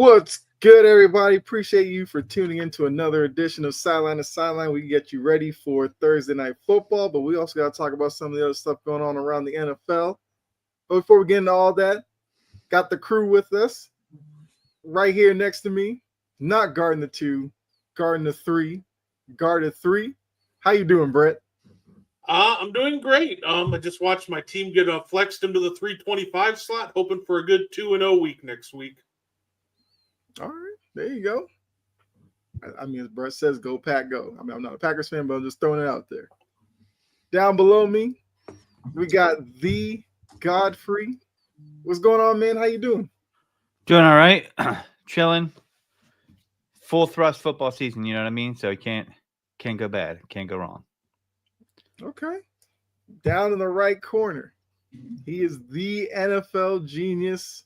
What's good, everybody? Appreciate you for tuning in to another edition of Sideline to Sideline. We get you ready for Thursday night football, but we also got to talk about some of the other stuff going on around the NFL. But before we get into all that, got the crew with us right here next to me. Not guarding the two, guarding the three, guarded three. How you doing, Brett? I'm doing great. I just watched my team get flexed into the 325 slot, hoping for a good 2-0 week next week. All right, there you go. I mean, as Brett says, go Pack, go. I mean, I'm not a Packers fan, but I'm just throwing it out there. Down below me, we got the Godfrey. What's going on, man? How you doing? Doing all right. Chilling. Full thrust football season, you know what I mean? So you can't go bad. Can't go wrong. Okay. Down in the right corner, he is the NFL genius.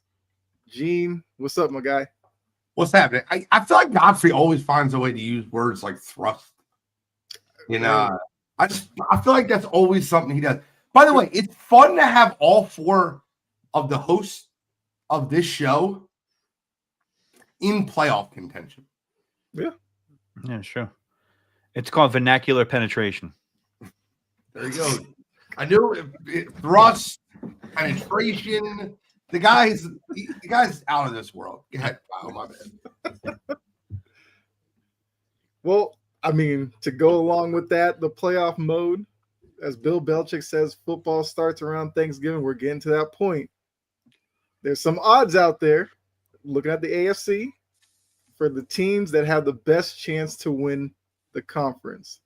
Gene, what's up, my guy? What's happening? I feel like Godfrey always finds a way to use words like thrust. You know, I feel like that's always something he does. By the way, it's fun to have all four of the hosts of this show in playoff contention. Yeah, sure. It's called vernacular penetration. There you go. I knew it thrust, penetration. The guy's out of this world. Go ahead. Oh, my bad. Well, I mean, to go along with that, the playoff mode, as Bill Belichick says, football starts around Thanksgiving. We're getting to that point. There's some odds out there, looking at the AFC, for the teams that have the best chance to win the conference.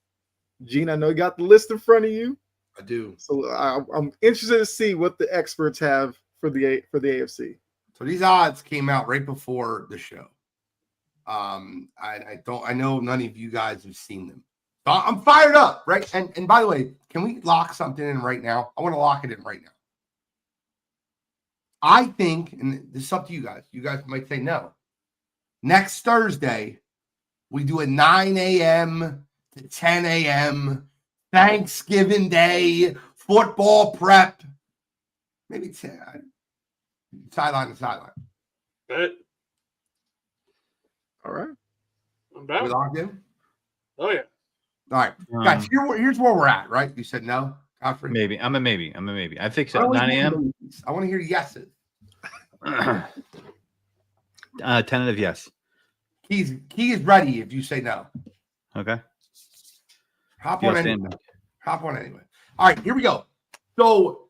Gene, I know you got the list in front of you. I do. So I'm interested to see what the experts have for the AFC. So these odds came out right before the show. I know none of you guys have seen them. So I'm fired up, right? And by the way, can we lock something in right now? I want to lock it in right now. I think, and this is up to you guys. You guys might say no. Next Thursday, we do a 9 a.m. to 10 a.m. Thanksgiving Day football prep. Maybe 10. Sideline to sideline. Bet. All right. I'm back. We locked in? Oh, yeah. All right. Guys, here's where we're at, right? You said no, Godfrey? Maybe. I'm a maybe. I think so. 9 a.m.? I want to hear yeses. Tentative yes. Key is ready if you say no. Okay. Hop on anyway. All right, here we go. So,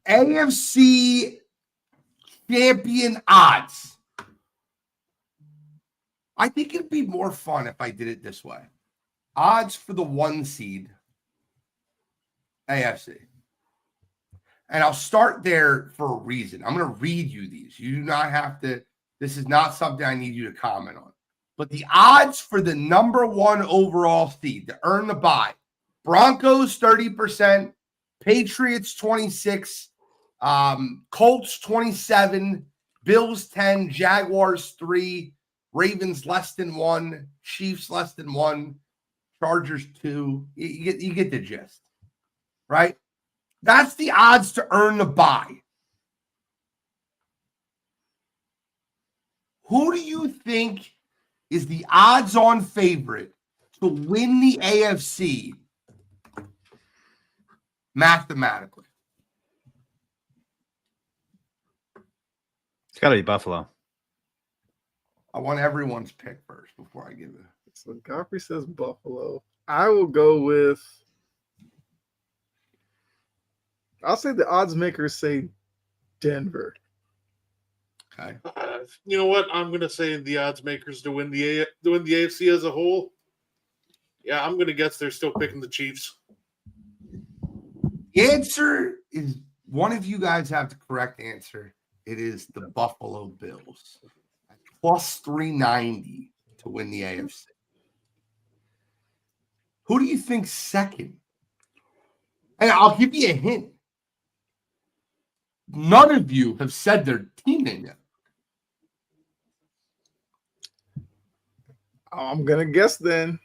AFC champion odds. I think it'd be more fun if I did it this way. Odds for the 1 seed, AFC. And I'll start there for a reason. I'm going to read you these. You do not have to. This is not something I need you to comment on. But the odds for the number 1 overall seed to earn the bye: Broncos 30%, Patriots 26%, Colts 27%, Bills 10%, Jaguars 3%, Ravens less than 1%, Chiefs less than 1%, Chargers 2%. You get the gist, right? That's the odds to earn the bye. Who do you think is the odds-on favorite to win the AFC mathematically? It's got to be Buffalo. I want everyone's pick first before I give it. So Godfrey says Buffalo. I will go with, I'll say the odds makers say Denver. Okay. You know what? I'm going to say the odds makers to win the AFC as a whole. Yeah, I'm going to guess they're still picking the Chiefs. The answer is, one of you guys have the correct answer. It is the Buffalo Bills at plus 390 to win the AFC. Who do you think second? And I'll give you a hint. None of you have said their team name yet. I'm gonna guess then.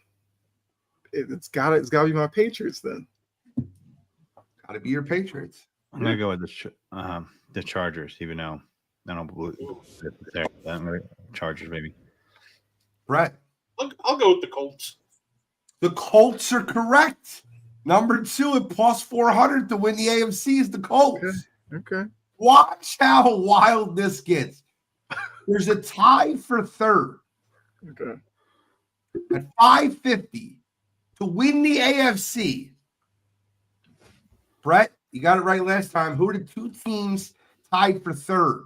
It's gotta be my Patriots then. Got to be your Patriots. I'm gonna go with the Chargers, even though I don't believe Chargers maybe. Brett. I'll go with the Colts. The Colts are correct. Number 2 at plus 400 to win the AFC is the Colts. Okay. Watch how wild this gets. There's a tie for third Okay. at 550 to win the AFC. Brett, you got it right last time. Who are the 2 teams tied for third?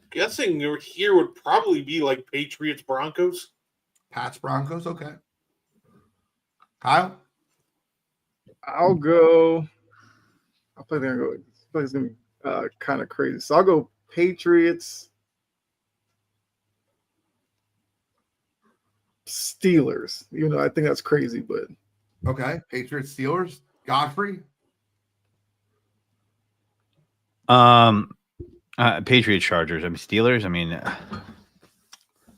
Guessing here would probably be like Patriots Broncos. Pats Broncos, okay. Kyle? I'll go. I think it's gonna be kind of crazy. So I'll go Patriots, Steelers. Even though I think that's crazy, but Okay. Patriots, Steelers. Godfrey? Patriots, Chargers. I mean, Steelers. I mean,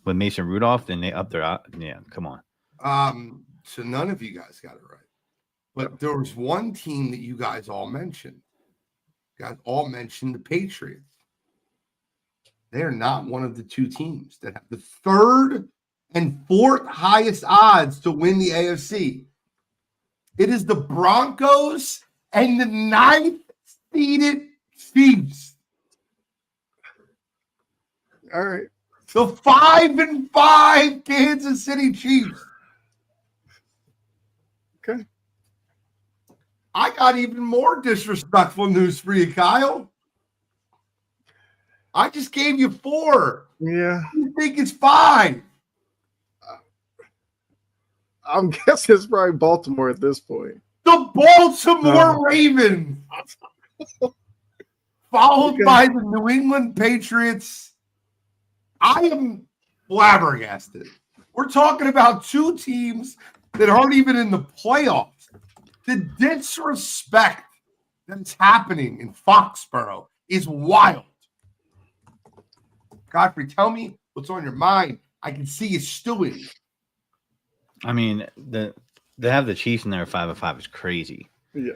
with Mason Rudolph, then they up their. Yeah, come on. So none of you guys got it right. But there was one team that you guys all mentioned. You guys all mentioned the Patriots. They are not one of the 2 teams that have the 3rd and 4th highest odds to win the AFC. It is the Broncos and the 9th seeded Chiefs. all right. The 5-5 Kansas City Chiefs. Okay. I got even more disrespectful news for you, Kyle. I just gave you 4. Yeah. You think it's 5? I'm guessing it's probably Baltimore at this point. The Baltimore Ravens, followed by the New England Patriots. I am flabbergasted. We're talking about 2 teams that aren't even in the playoffs. The disrespect that's happening in Foxborough is wild. Godfrey, tell me what's on your mind. I can see you stewing. I mean, they have the Chiefs in there 5-5 is crazy. Yeah.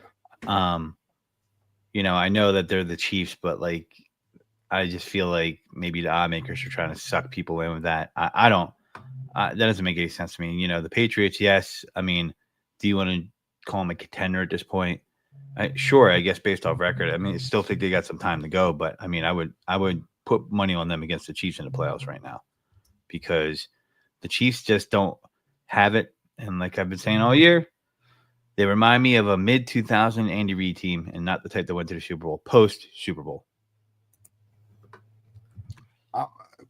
You know, I know that they're the Chiefs, but like, I just feel like maybe the odd makers are trying to suck people in with that. I don't. That doesn't make any sense to me. You know, the Patriots, yes. I mean, do you want to call them a contender at this point? Sure, I guess based off record. I mean, I still think they got some time to go, but I mean, I would put money on them against the Chiefs in the playoffs right now because the Chiefs just don't have it. And like I've been saying all year, they remind me of a mid-2000 Andy Reid team and not the type that went to the Super Bowl, post-Super Bowl.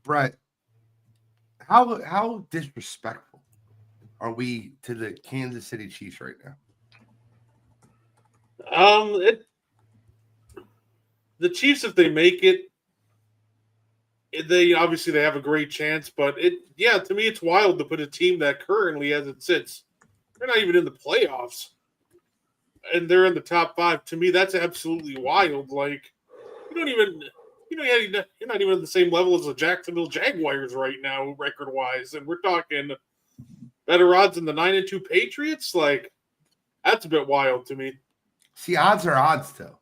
Brett, how disrespectful are we to the Kansas City Chiefs right now? The Chiefs, if they make it, they obviously they have a great chance. But to me, it's wild to put a team that currently, as it sits, they're not even in the playoffs, and they're in the top 5. To me, that's absolutely wild. Like you're not even at the same level as the Jacksonville Jaguars right now, record-wise, and we're talking better odds than the 9-2 Patriots. Like that's a bit wild to me. See, odds are odds, though.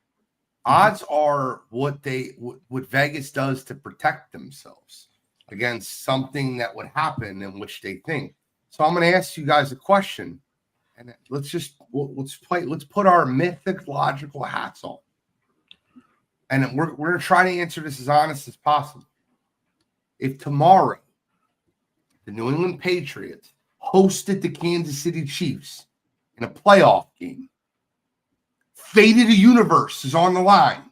Odds are what Vegas does to protect themselves against something that would happen in which they think. So I'm going to ask you guys a question, and let's put our mythological hats on, and we're going to try to answer this as honest as possible. If tomorrow the New England Patriots hosted the Kansas City Chiefs in a playoff game, fate of the universe is on the line,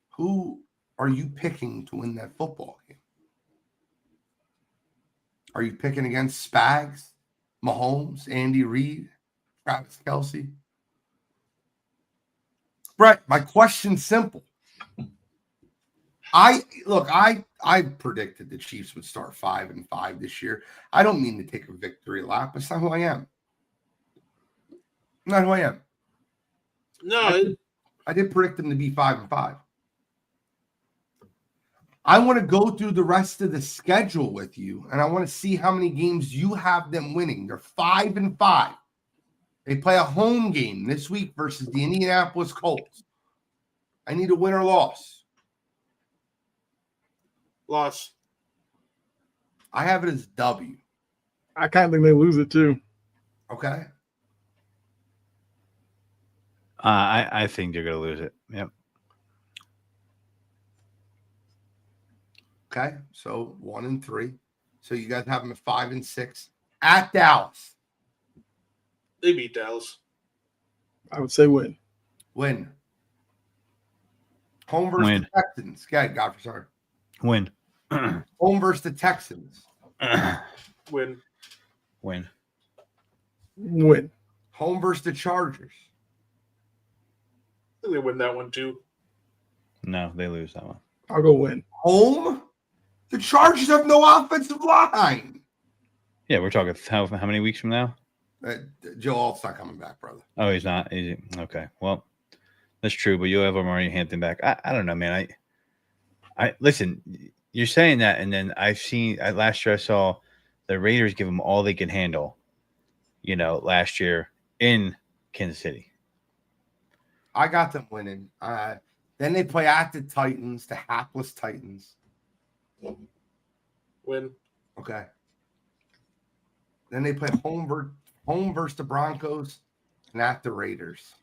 who are you picking to win that football game? Are you picking against Spags, Mahomes, Andy Reid, Travis Kelce? Brett, my question's simple. I predicted the Chiefs would start 5-5 this year. I don't mean to take a victory lap. That's not who I am. Not who I am. No, I did predict them to be 5-5. I want to go through the rest of the schedule with you, and I want to see how many games you have them winning. They're 5-5. They play a home game this week versus the Indianapolis Colts. I need a win or loss. Loss. I have it as W. I kind of think they lose it too. Okay. I think they're gonna lose it. Yep. Okay. So 1-3. So you guys have them at 5-6 at Dallas. They beat Dallas. I would say win. Win. Home versus Win. the Texans. Okay, Godfrey, sorry. Win. Home versus the Texans. Win. Win. Win. Home versus the Chargers. I think they win that one too. No, they lose that one. I'll go win. Home? The Chargers have no offensive line. Yeah, we're talking how many weeks from now? Joe Alt's not coming back, brother. Oh, he's not. Okay. Well, that's true, but you'll have Amari Hampton back. I don't know, man. I listen. You're saying that, and then I've seen last year. I saw the Raiders give them all they could handle. Last year in Kansas City. I got them winning. Then they play at the Titans, the hapless Titans. Win. Okay. Then they play home versus the Broncos and at the Raiders.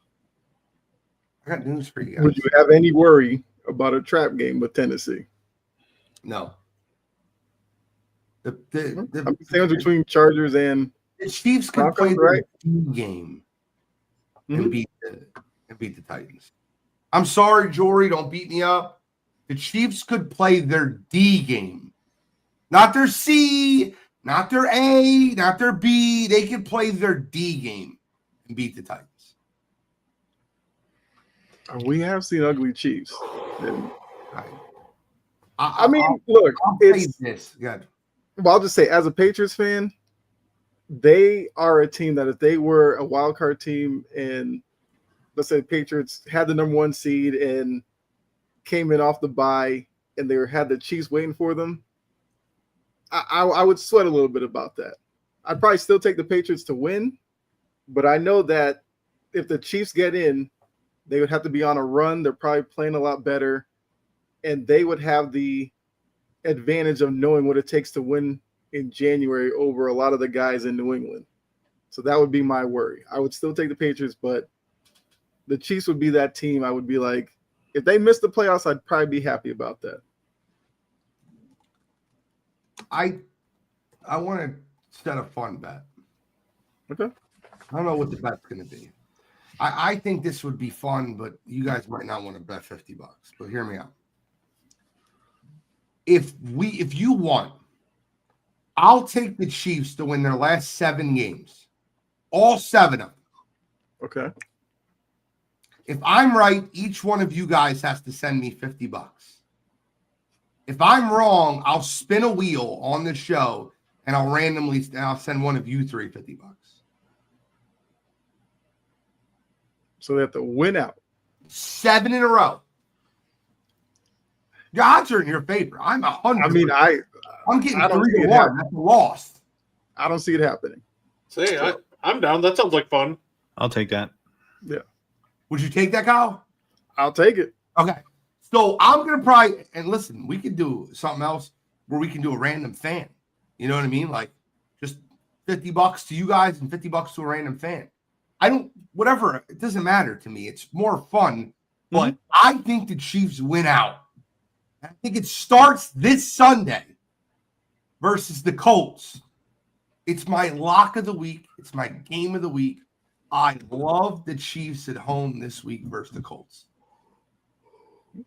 I got news for you guys. Would you have any worry about a trap game with Tennessee? No. I'm saying between Chargers and the Chiefs could Broncos, play the right? game Mhm. and beat the Titans. I'm sorry, Jory, don't beat me up. The Chiefs could play their D game, not their C, not their A, not their B. They could play their D game and beat the Titans. We have seen ugly Chiefs. I mean, look, I'll say it's this. Good. well, I'll just say, as a Patriots fan, they are a team that if they were a wild card team and let's say the Patriots had the number 1 seed and came in off the bye and they had the Chiefs waiting for them, I would sweat a little bit about that. I'd probably still take the Patriots to win, but I know that if the Chiefs get in, they would have to be on a run. They're probably playing a lot better, and they would have the advantage of knowing what it takes to win in January over a lot of the guys in New England. So that would be my worry. I would still take the Patriots, but the Chiefs would be that team. I would be like, if they missed the playoffs, I'd probably be happy about that. I want to set a fun bet. Okay. I don't know what the bet's going to be. I think this would be fun, but you guys might not want to bet $50. But hear me out. If you won, I'll take the Chiefs to win their last 7 games, all 7 of them. Okay. If I'm right, each one of you guys has to send me $50. If I'm wrong, I'll spin a wheel on the show and I'll send one of you three $50. So they have to win out. 7 in a row. The odds are in your favor. I'm 100. I mean, I'm getting I don't 3 see to it 1. happen. That's a loss. I don't see it happening. Say, I'm down. That sounds like fun. I'll take that. Yeah. Would you take that, Kyle? I'll take it. Okay. So I'm going to probably, and listen, we could do something else where we can do a random fan. You know what I mean? Like just $50 to you guys and $50 to a random fan. Whatever. It doesn't matter to me. It's more fun. But I think the Chiefs win out. I think it starts this Sunday versus the Colts. It's my lock of the week. It's my game of the week. I love the Chiefs at home this week versus the Colts.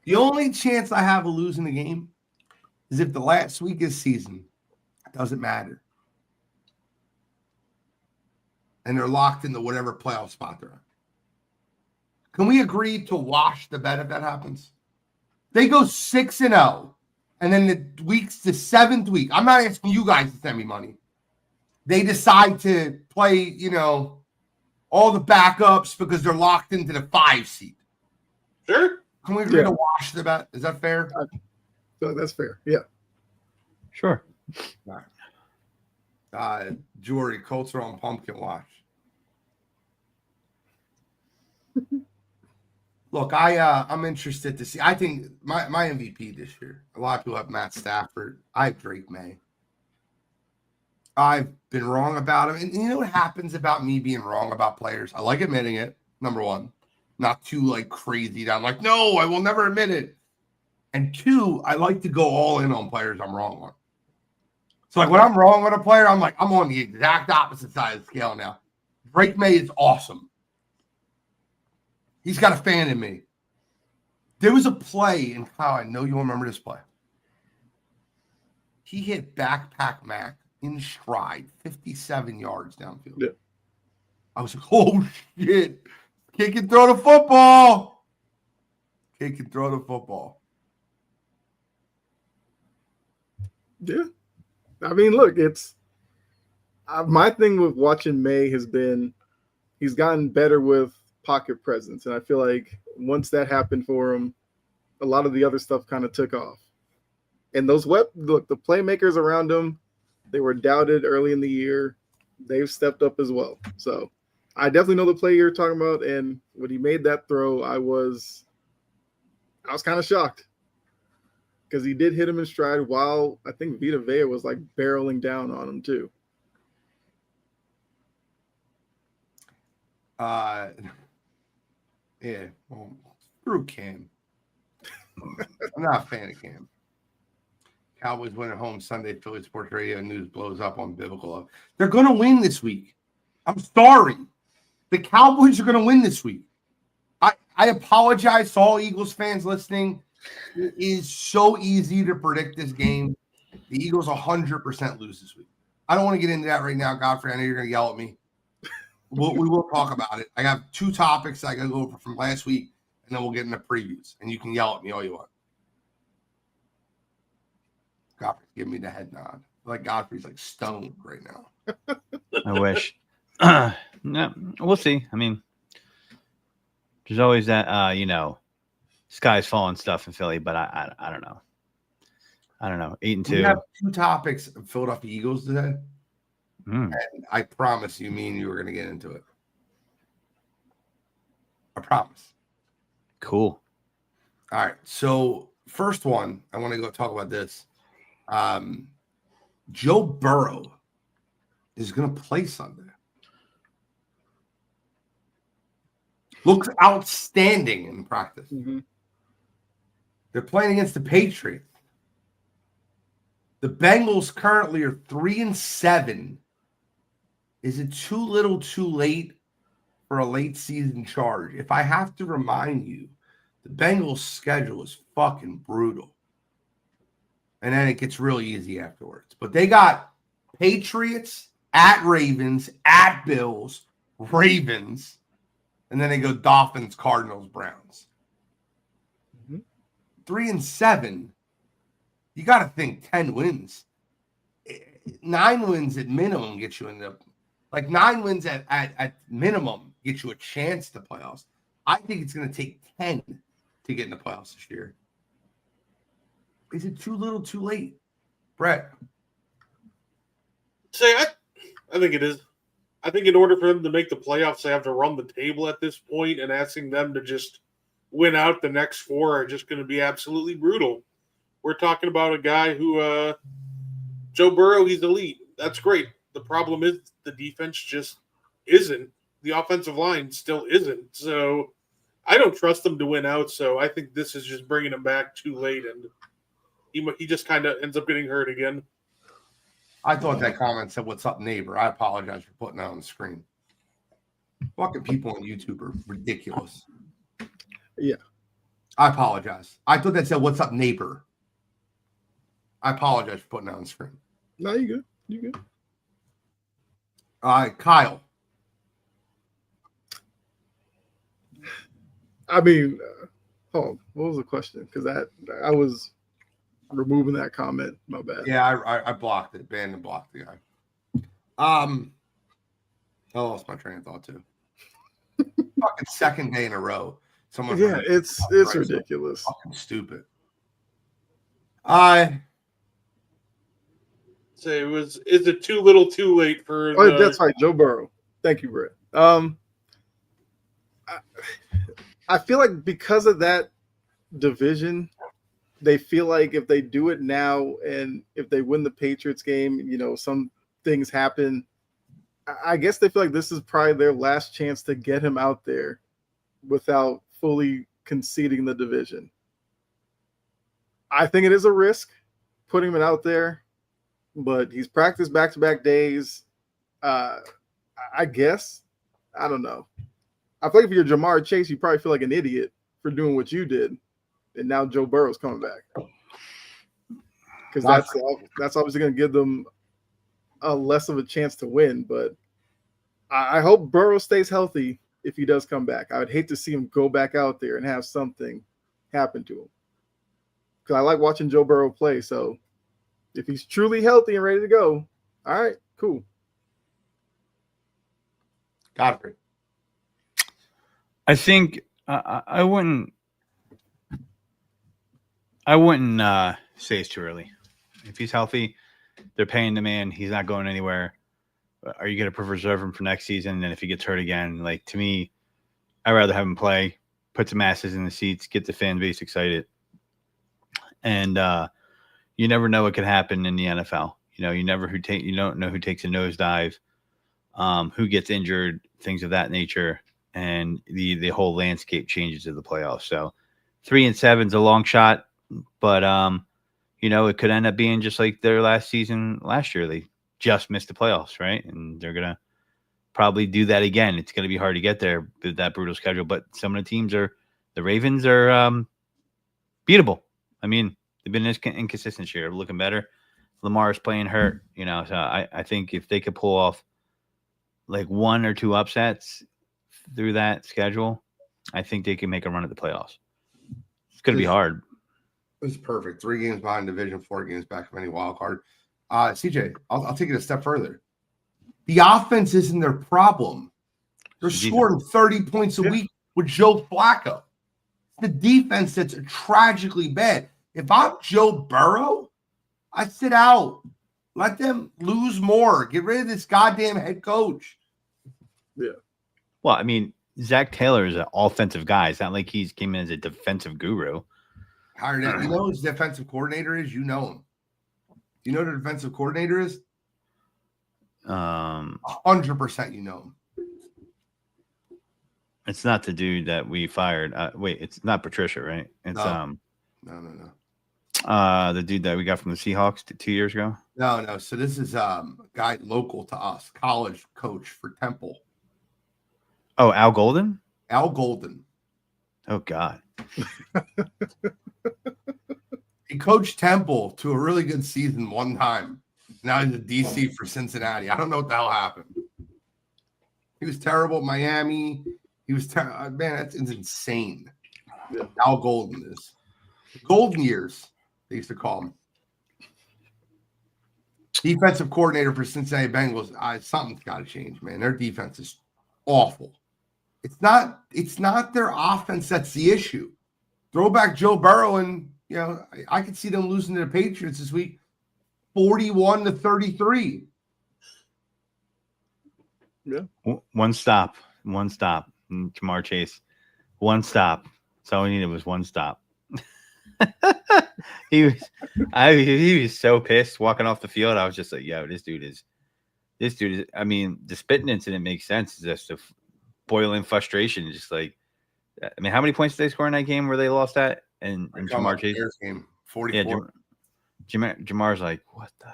The only chance I have of losing the game is if the last week of the season doesn't matter. And they're locked into whatever playoff spot they're in. Can we agree to wash the bet if that happens? They go 6-0, and then the 7th week. I'm not asking you guys to send me money. They decide to play, all the backups because they're locked into the 5 seed. Sure. Can we agree to wash the bet? Is that fair? That's fair. Yeah. Sure. All right. Jory, Colts are on pumpkin wash. Look, I'm interested to see. I think my MVP this year. A lot of people have Matt Stafford. I have Drake May. I've been wrong about him, and you know what happens about me being wrong about players? I like admitting it. Number one, not too like crazy. I'm like, no, I will never admit it. And two, I like to go all in on players I'm wrong on. So like when I'm wrong on a player, I'm like, I'm on the exact opposite side of the scale now. Drake May is awesome. He's got a fan in me. There was a play in Kyle. I know you'll remember this play. He hit backpack Mac in stride, 57 yards downfield. Yeah. I was like, oh shit. Kid can throw the football. Kid can throw the football. Yeah. I mean, look, it's my thing with watching May has been he's gotten better with pocket presence. And I feel like once that happened for him, a lot of the other stuff kind of took off. And those look, the playmakers around him, they were doubted early in the year. They've stepped up as well. So I definitely know the play you're talking about. And when he made that throw, I was kind of shocked because he did hit him in stride while I think Vita Vea was like barreling down on him too. Yeah, well, screw Cam. I'm not a fan of Cam. Cowboys win at home Sunday. Philly Sports Radio news blows up on Biblical. They're going to win this week. I'm sorry. The Cowboys are going to win this week. I apologize to all Eagles fans listening. It is so easy to predict this game. The Eagles 100% lose this week. I don't want to get into that right now, Godfrey. I know you're going to yell at me. We will talk about it. I have two topics I got to go over from last week, and then we'll get into previews. And you can yell at me all you want. Godfrey's giving me the head nod. Like Godfrey's like stoned right now. I wish. No, we'll see. I mean, there's always that, skies falling stuff in Philly, but I don't know. I don't know. 8-2. We have two topics of Philadelphia Eagles today. Mm. And I promise you, me and you are going to get into it. I promise. Cool. All right. So, first one, I want to go talk about this. Joe Burrow is going to play Sunday. Looks outstanding in practice. Mm-hmm. They're playing against the Patriots. The Bengals currently are 3-7. Is it too little, too late for a late season charge? If I have to remind you, the Bengals' schedule is fucking brutal. And then it gets real easy afterwards. But they got Patriots, at Ravens, at Bills, Ravens, and then they go Dolphins, Cardinals, Browns. 3-7. You got to think 10 wins. 9 wins at minimum get you in the like 9 wins at minimum get you a chance to playoffs. I think it's going to take 10 to get in the playoffs this year. Is it too little, too late, Brett? I think it is. I think in order for them to make the playoffs, they have to run the table at this point, and asking them to just win out the next 4 are just going to be absolutely brutal. We're talking about a guy who, Joe Burrow, he's elite. That's great. The problem is the defense just isn't. The offensive line still isn't. So I don't trust them to win out. So I think this is just bringing him back too late, and he just kind of ends up getting hurt again. I thought that comment said, "What's up, neighbor?" I apologize for putting that on the screen. Fucking people on YouTube are ridiculous. Yeah. I apologize. I thought that said, "What's up, neighbor?" I apologize for putting that on the screen. No, you good. You good. Kyle. I mean, hold on. What was the question? Because I was removing that comment. My bad. Yeah, I blocked it. Banned and blocked the guy. I lost my train of thought too. Fucking second day in a row. Someone. Yeah, it's ridiculous. Fucking stupid. Is it too little, too late for? That's right, Joe Burrow. Thank you, Brett. I feel like because of that division, they feel like if they do it now and if they win the Patriots game, some things happen. I guess they feel like this is probably their last chance to get him out there without fully conceding the division. I think it is a risk putting him out there, but he's practiced back-to-back days. I guess. I don't know. I feel like if you're Jamar Chase, you probably feel like an idiot for doing what you did, and now Joe Burrow's coming back because that's obviously going to give them a less of a chance to win. But I hope Burrow stays healthy if he does come back. I would hate to see him go back out there and have something happen to him because I like watching Joe Burrow play. So if he's truly healthy and ready to go, all right, cool. Godfrey. I think I wouldn't say it's too early. If he's healthy, they're paying the man. He's not going anywhere. Are you going to preserve him for next season? And if he gets hurt again, like to me, I'd rather have him play, put some asses in the seats, get the fan base excited. And you never know what could happen in the NFL. You don't know who takes a nosedive, who gets injured, things of that nature. And the whole landscape changes in the playoffs. So 3-7 is a long shot, but it could end up being just like their last season last year. They just missed the playoffs, right? And they're gonna probably do that again. It's gonna be hard to get there with that brutal schedule. But some of the teams the Ravens are beatable. I mean, they've been inconsistent this year, looking better. Lamar is playing hurt, so I think if they could pull off like 1 or 2 upsets through that schedule, I think they can make a run at the playoffs. It's going to be hard. It's perfect. 3 games behind division, 4 games back from any wild card. CJ, I'll take it a step further. The offense isn't their problem. They're scoring 30 points a week with Joe Flacco. The defense that's tragically bad. If I'm Joe Burrow, I sit out. Let them lose more. Get rid of this goddamn head coach. Yeah. Well, I mean, Zach Taylor is an offensive guy. It's not like he's came in as a defensive guru. Hired him. You know who his defensive coordinator is? You know him. You know who the defensive coordinator is? 100% you know him. It's not the dude that we fired. Wait, it's not Patricia, right? It's No. the dude that we got from the Seahawks 2 years ago. No. So this is a guy local to us, college coach for Temple. Oh, Al Golden? Al Golden. Oh, God. He coached Temple to a really good season one time. Now he's a DC for Cincinnati. I don't know what the hell happened. He was terrible at Miami. He was man, that's insane. Yeah. Al Golden is. Golden years, they used to call him. Defensive coordinator for Cincinnati Bengals. Something's got to change, man. Their defense is awful. It's not their offense that's the issue. Throw back Joe Burrow, and I could see them losing to the Patriots this week, 41-33. Yeah. One stop. Jamar Chase. One stop. That's all we needed was one stop. He was so pissed walking off the field. I was just like, yo, this dude is. I mean, the spitting incident makes sense. It's just a boiling frustration. Just like, I mean, how many points did they score in that game where they lost that? And Jamar Chase game 44. Yeah, Jamar's like, what the,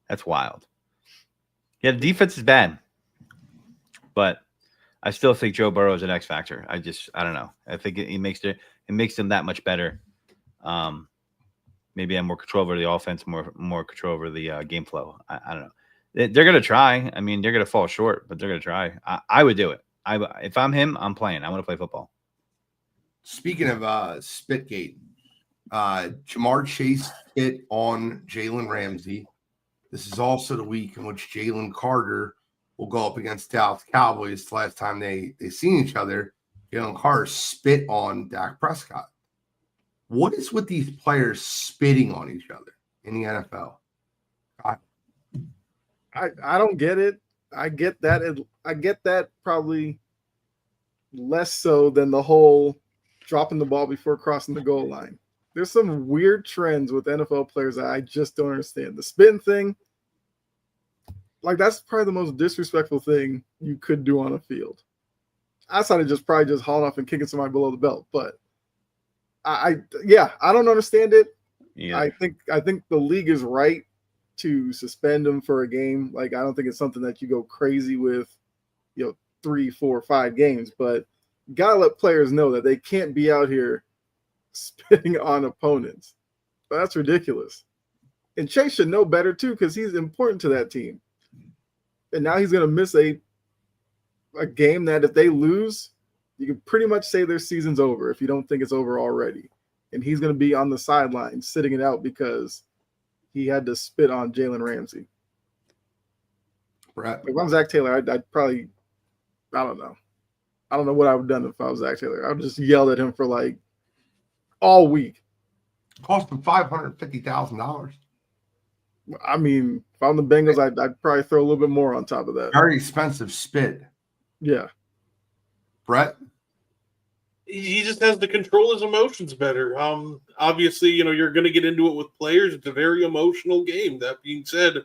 that's wild. Yeah, the defense is bad, but I still think Joe Burrow is an X factor. I don't know. I think it makes them that much better. Maybe have more control over the offense, more control over the game flow. I don't know. They're going to try. I mean, they're going to fall short, but they're going to try. I would do it. If I'm him, I'm playing. I want to play football. Speaking of Spitgate, Jamar Chase spit on Jalen Ramsey. This is also the week in which Jalen Carter will go up against Dallas Cowboys. The last time they seen each other, Jalen Carter spit on Dak Prescott. What is with these players spitting on each other in the NFL? I don't get it. I get that. I get that probably less so than the whole dropping the ball before crossing the goal line. There's some weird trends with NFL players that I just don't understand. The spin thing, like that's probably the most disrespectful thing you could do on a field. Outside of just probably just hauling off and kicking somebody below the belt, but I don't understand it. Yeah. I think the league is right to suspend him for a game. Like I don't think it's something that you go crazy with, 3, 4, 5 games, but gotta let players know that they can't be out here spitting on opponents. But that's ridiculous. And Chase should know better too, because he's important to that team. And now he's gonna miss a game that if they lose, you can pretty much say their season's over if you don't think it's over already. And he's going to be on the sideline sitting it out because he had to spit on Jalen Ramsey. Brett. If I'm Zach Taylor, I'd probably, I don't know. I don't know what I would have done if I was Zach Taylor. I would just yelled at him for like all week. Cost him $550,000. I mean, if I'm the Bengals, I'd probably throw a little bit more on top of that. Very expensive spit. Yeah. Brett? He just has to control his emotions better. Obviously, you're going to get into it with players. It's a very emotional game. That being said,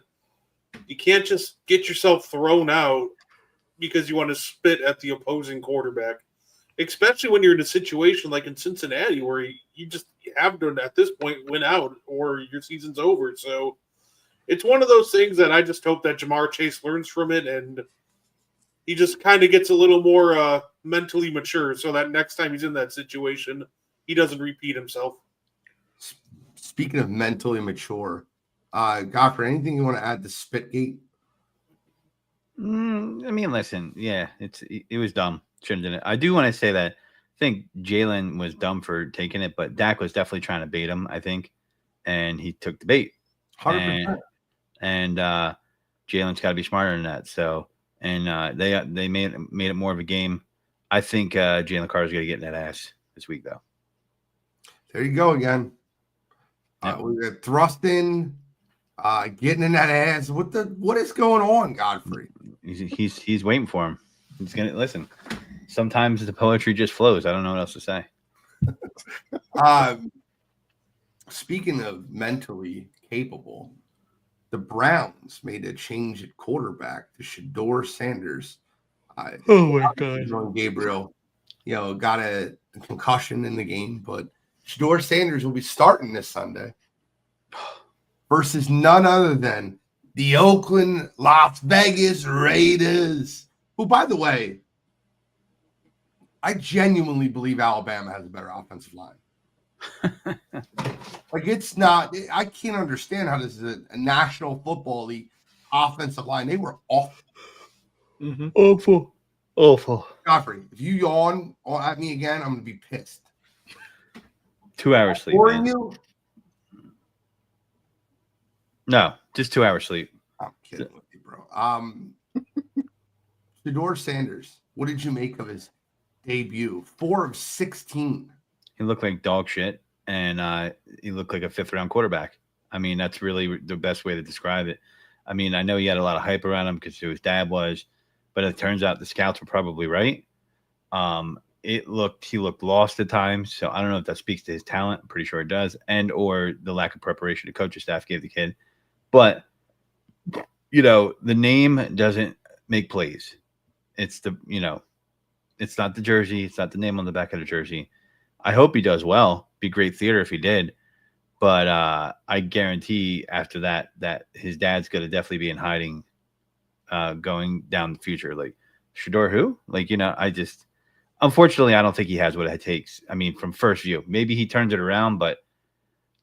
you can't just get yourself thrown out because you want to spit at the opposing quarterback, especially when you're in a situation like in Cincinnati where you just have to, at this point, win out or your season's over. So it's one of those things that I just hope that Jamar Chase learns from it and he just kind of gets a little more mentally mature so that next time he's in that situation, he doesn't repeat himself. Speaking of mentally mature, Godfrey, anything you want to add to Spitgate? I mean, listen, yeah, it was dumb. Shouldn't have done it. I do want to say that I think Jalen was dumb for taking it, but Dak was definitely trying to bait him, I think, and he took the bait. 100%. And Jalen's got to be smarter than that. So. And they made it more of a game. I think Jalen Carter's going to get in that ass this week, though. There you go again. Yep. We got thrusting, getting in that ass. What is going on, Godfrey? He's waiting for him. He's going to listen. Sometimes the poetry just flows. I don't know what else to say. Speaking of mentally capable, the Browns made a change at quarterback to Shador Sanders. Oh my God! Gabriel, got a concussion in the game, but Shador Sanders will be starting this Sunday versus none other than the Oakland Las Vegas Raiders. Who, by the way, I genuinely believe Alabama has a better offensive line. Like it's not. I can't understand how this is a National Football League offensive line. They were awful. Mm-hmm. Awful. Godfrey, if you yawn at me again, I'm gonna be pissed. 2 hours sleep. Or Man. you? No, just 2 hours sleep. I'm kidding with you, bro. Shador Sanders, what did you make of his debut? 4 of 16. He looked like dog shit, and he looked like a 5th-round quarterback. I mean, that's really the best way to describe it. I mean, I know he had a lot of hype around him because who his dad was, but it turns out the scouts were probably right. He looked lost at times, so I don't know if that speaks to his talent. I'm pretty sure it does, and or the lack of preparation the coaching staff gave the kid. But the name doesn't make plays. It's it's not the jersey. It's not the name on the back of the jersey. I hope he does well. Be great theater if he did. But I guarantee after that his dad's going to definitely be in hiding going down the future. Like, Shador who? Like, unfortunately, I don't think he has what it takes. I mean, from first view. Maybe he turns it around, but,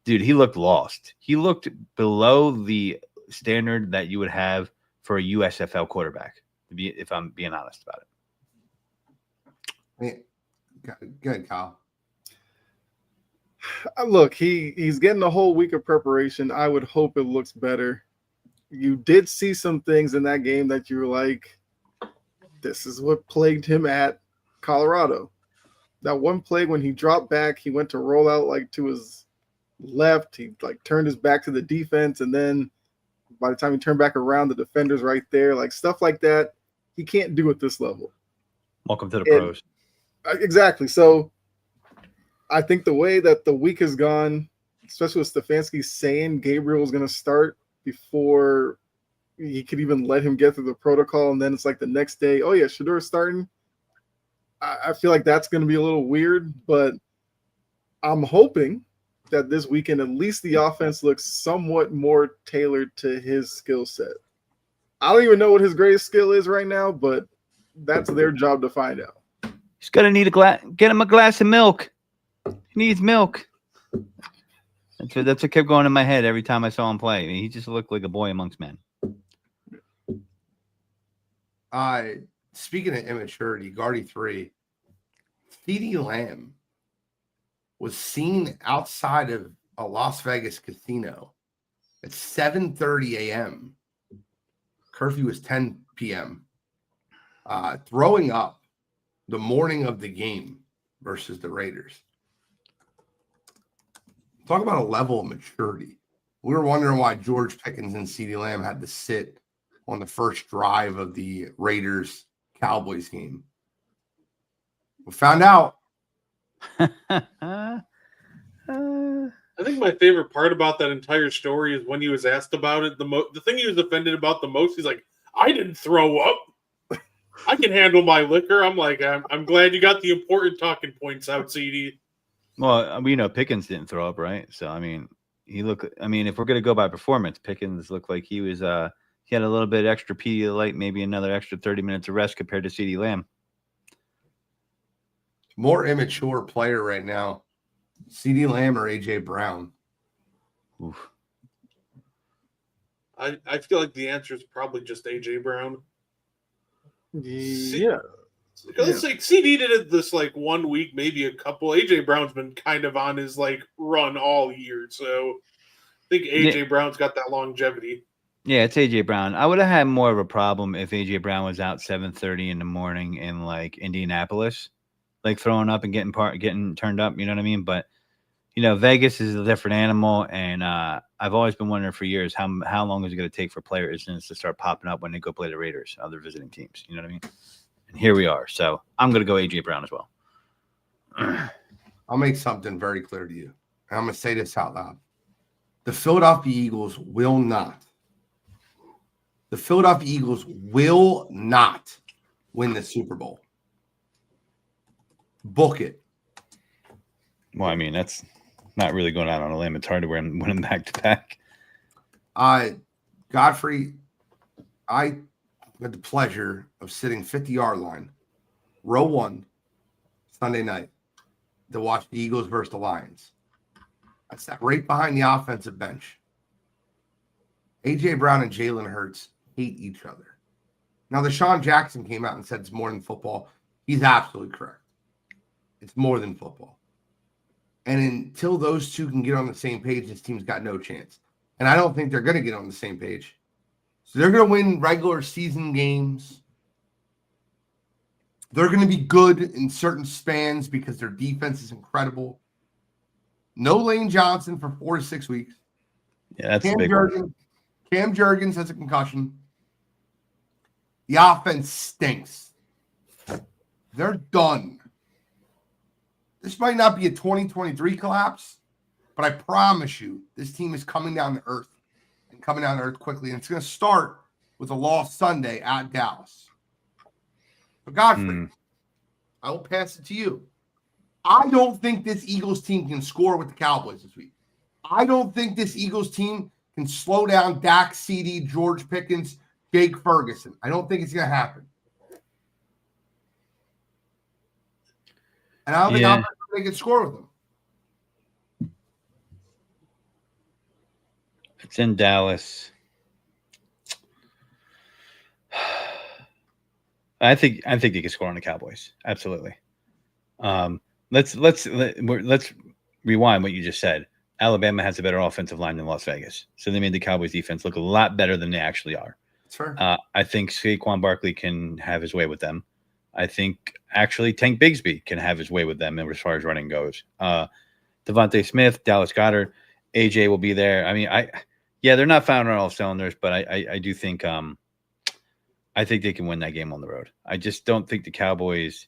dude, he looked lost. He looked below the standard that you would have for a USFL quarterback, if I'm being honest about it. Good, Kyle. Look, he's getting a whole week of preparation. I would hope it looks better. You did see some things in that game that you were like, this is what plagued him at Colorado. That one play when he dropped back, he went to roll out like to his left. He like turned his back to the defense, and then by the time he turned back around, the defender's right there. Like stuff like that, he can't do at this level. Welcome to the pros. Exactly. So I think the way that the week has gone, especially with Stefanski saying Gabriel was going to start before he could even let him get through the protocol, and then it's like the next day, oh yeah, Shador's starting. I feel like that's going to be a little weird, but I'm hoping that this weekend at least the offense looks somewhat more tailored to his skill set. I don't even know what his greatest skill is right now, but that's their job to find out. He's gonna need a glass. Get him a glass of milk. He needs milk. That's what kept going in my head every time I saw him play. I mean, he just looked like a boy amongst men. Speaking of immaturity, Guardy 3, CeeDee Lamb was seen outside of a Las Vegas casino at 7:30 a.m. Curfew was 10 p.m. Throwing up the morning of the game versus the Raiders. Talk about a level of maturity. We were wondering why George Pickens and CeeDee Lamb had to sit on the first drive of the Raiders-Cowboys game. We found out. I think my favorite part about that entire story is when he was asked about it. The thing he was offended about the most, he's like, "I didn't throw up. I can handle my liquor." I'm like, I'm glad you got the important talking points out, CD. Well, we know Pickens didn't throw up, right? So I mean, if we're gonna go by performance, Pickens looked like he was he had a little bit extra Pedialyte, maybe another extra 30 minutes of rest compared to CeeDee Lamb. More immature player right now, CeeDee Lamb or AJ Brown? Oof. I feel like the answer is probably just AJ Brown. Yeah. Because like CD did it this like 1 week, maybe a couple. AJ Brown's been kind of on his like run all year, so I think AJ Brown's got that longevity. Yeah, it's AJ Brown. I would have had more of a problem if AJ Brown was out 7:30 in the morning in like Indianapolis, like throwing up and getting turned up. You know what I mean? But Vegas is a different animal, and I've always been wondering for years how long is it going to take for player incidents to start popping up when they go play the Raiders, other visiting teams. You know what I mean? And here we are. So I'm going to go AJ Brown as well. I'll make something very clear to you. And I'm going to say this out loud. The Philadelphia Eagles will not win the Super Bowl. Book it. Well, I mean, that's not really going out on a limb. It's hard to win them back to back. Godfrey, I had the pleasure of sitting 50-yard line, row 1, Sunday night, to watch the Eagles versus the Lions. I sat right behind the offensive bench. A.J. Brown and Jalen Hurts hate each other. Now, Deshaun Jackson came out and said it's more than football. He's absolutely correct. It's more than football. And until those two can get on the same page, this team's got no chance. And I don't think they're going to get on the same page. So they're going to win regular season games. They're going to be good in certain spans because their defense is incredible. No Lane Johnson for 4 to 6 weeks. Yeah, that's a big one. Cam Jurgens has a concussion. The offense stinks. They're done. This might not be a 2023 collapse, but I promise you, this team is coming down to earth and coming down to earth quickly. And it's going to start with a loss Sunday at Dallas. But Godfrey, I will pass it to you. I don't think this Eagles team can score with the Cowboys this week. I don't think this Eagles team can slow down Dak, CD, George Pickens, Jake Ferguson. I don't think it's going to happen. And I don't think they can score with them. It's in Dallas. I think they can score on the Cowboys. Absolutely. Let's rewind what you just said. Alabama has a better offensive line than Las Vegas, so they made the Cowboys defense look a lot better than they actually are. Sure. I think Saquon Barkley can have his way with them. I think actually Tank Bigsby can have his way with them as far as running goes. Devontae Smith, Dallas Goedert, AJ will be there. I mean, they're not firing on all cylinders, but I do think I think they can win that game on the road. I just don't think the Cowboys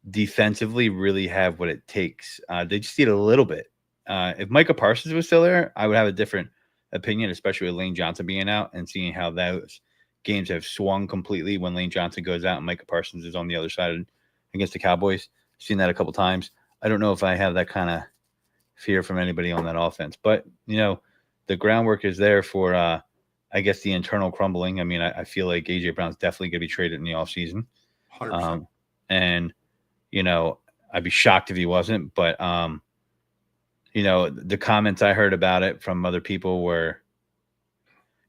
defensively really have what it takes. They just need a little bit. If Micah Parsons was still there, I would have a different opinion, especially with Lane Johnson being out and seeing how those games have swung completely when Lane Johnson goes out and Micah Parsons is on the other side against the Cowboys. I've seen that a couple times. I don't know if I have that kind of fear from anybody on that offense, but the groundwork is there for, I guess, the internal crumbling. I mean, I feel like AJ Brown's definitely going to be traded in the offseason. 100%. And, I'd be shocked if he wasn't, but, the comments I heard about it from other people were,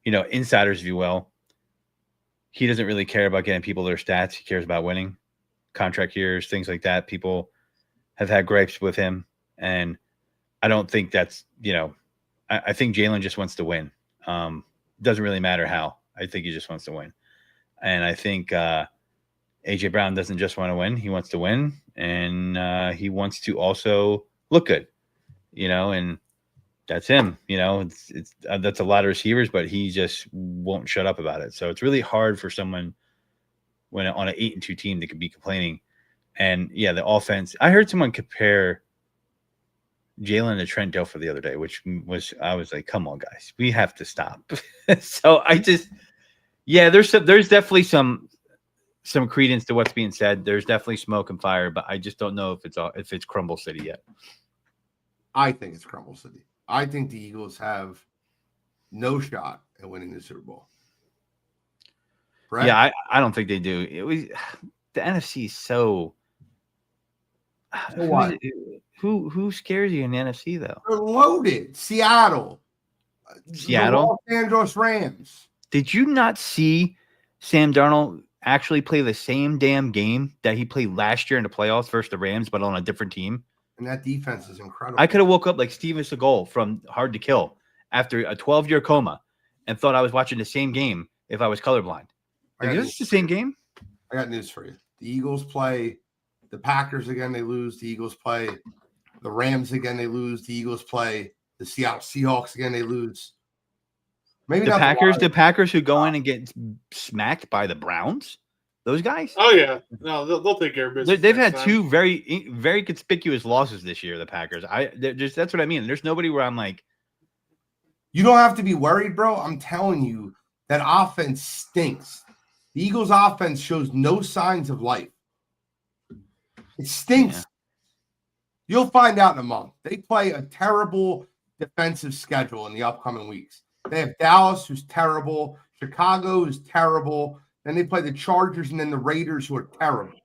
insiders, if you will. He doesn't really care about getting people their stats. He cares about winning, contract years, things like that. People have had gripes with him. And I don't think that's, I think Jalen just wants to win. Doesn't really matter how. I think he just wants to win. And I think AJ Brown doesn't just want to win. He wants to win. And he wants to also look good, and that's him. It's that's a lot of receivers, but he just won't shut up about it. So it's really hard for someone when on an 8-2 team that could be complaining. And yeah, the offense. I heard someone compare Jalen to Trent Dilfer the other day, I was like, come on, guys, we have to stop. So there's definitely some credence to what's being said. There's definitely smoke and fire, but I just don't know if it's Crumble City yet. I think it's Crumble City. I think the Eagles have no shot at winning the Super Bowl. Right? Yeah, I don't think they do. The NFC is so. What? Who scares you in the NFC though? They're loaded. Seattle. The Los Angeles Rams. Did you not see Sam Darnold actually play the same damn game that he played last year in the playoffs versus the Rams, but on a different team? And that defense is incredible. I could have woke up like Steven Seagal from Hard to Kill after a 12-year coma and thought I was watching the same game if I was colorblind. Like, is this the same game? I got news for you. The Eagles play the Packers again, they lose. The Eagles play the Rams again, they lose. The Eagles play the Seattle Seahawks again, they lose. Maybe the Packers who go in and get smacked by the Browns. Those guys? Oh yeah, no, they'll take care of business. They've had two very, very conspicuous losses this year. The Packers. That's what I mean. There's nobody where I'm like, you don't have to be worried, bro. I'm telling you, that offense stinks. The Eagles' offense shows no signs of life. It stinks. Yeah. You'll find out in a month. They play a terrible defensive schedule in the upcoming weeks. They have Dallas, who's terrible. Chicago is terrible. Then they play the Chargers and then the Raiders, who are terrible.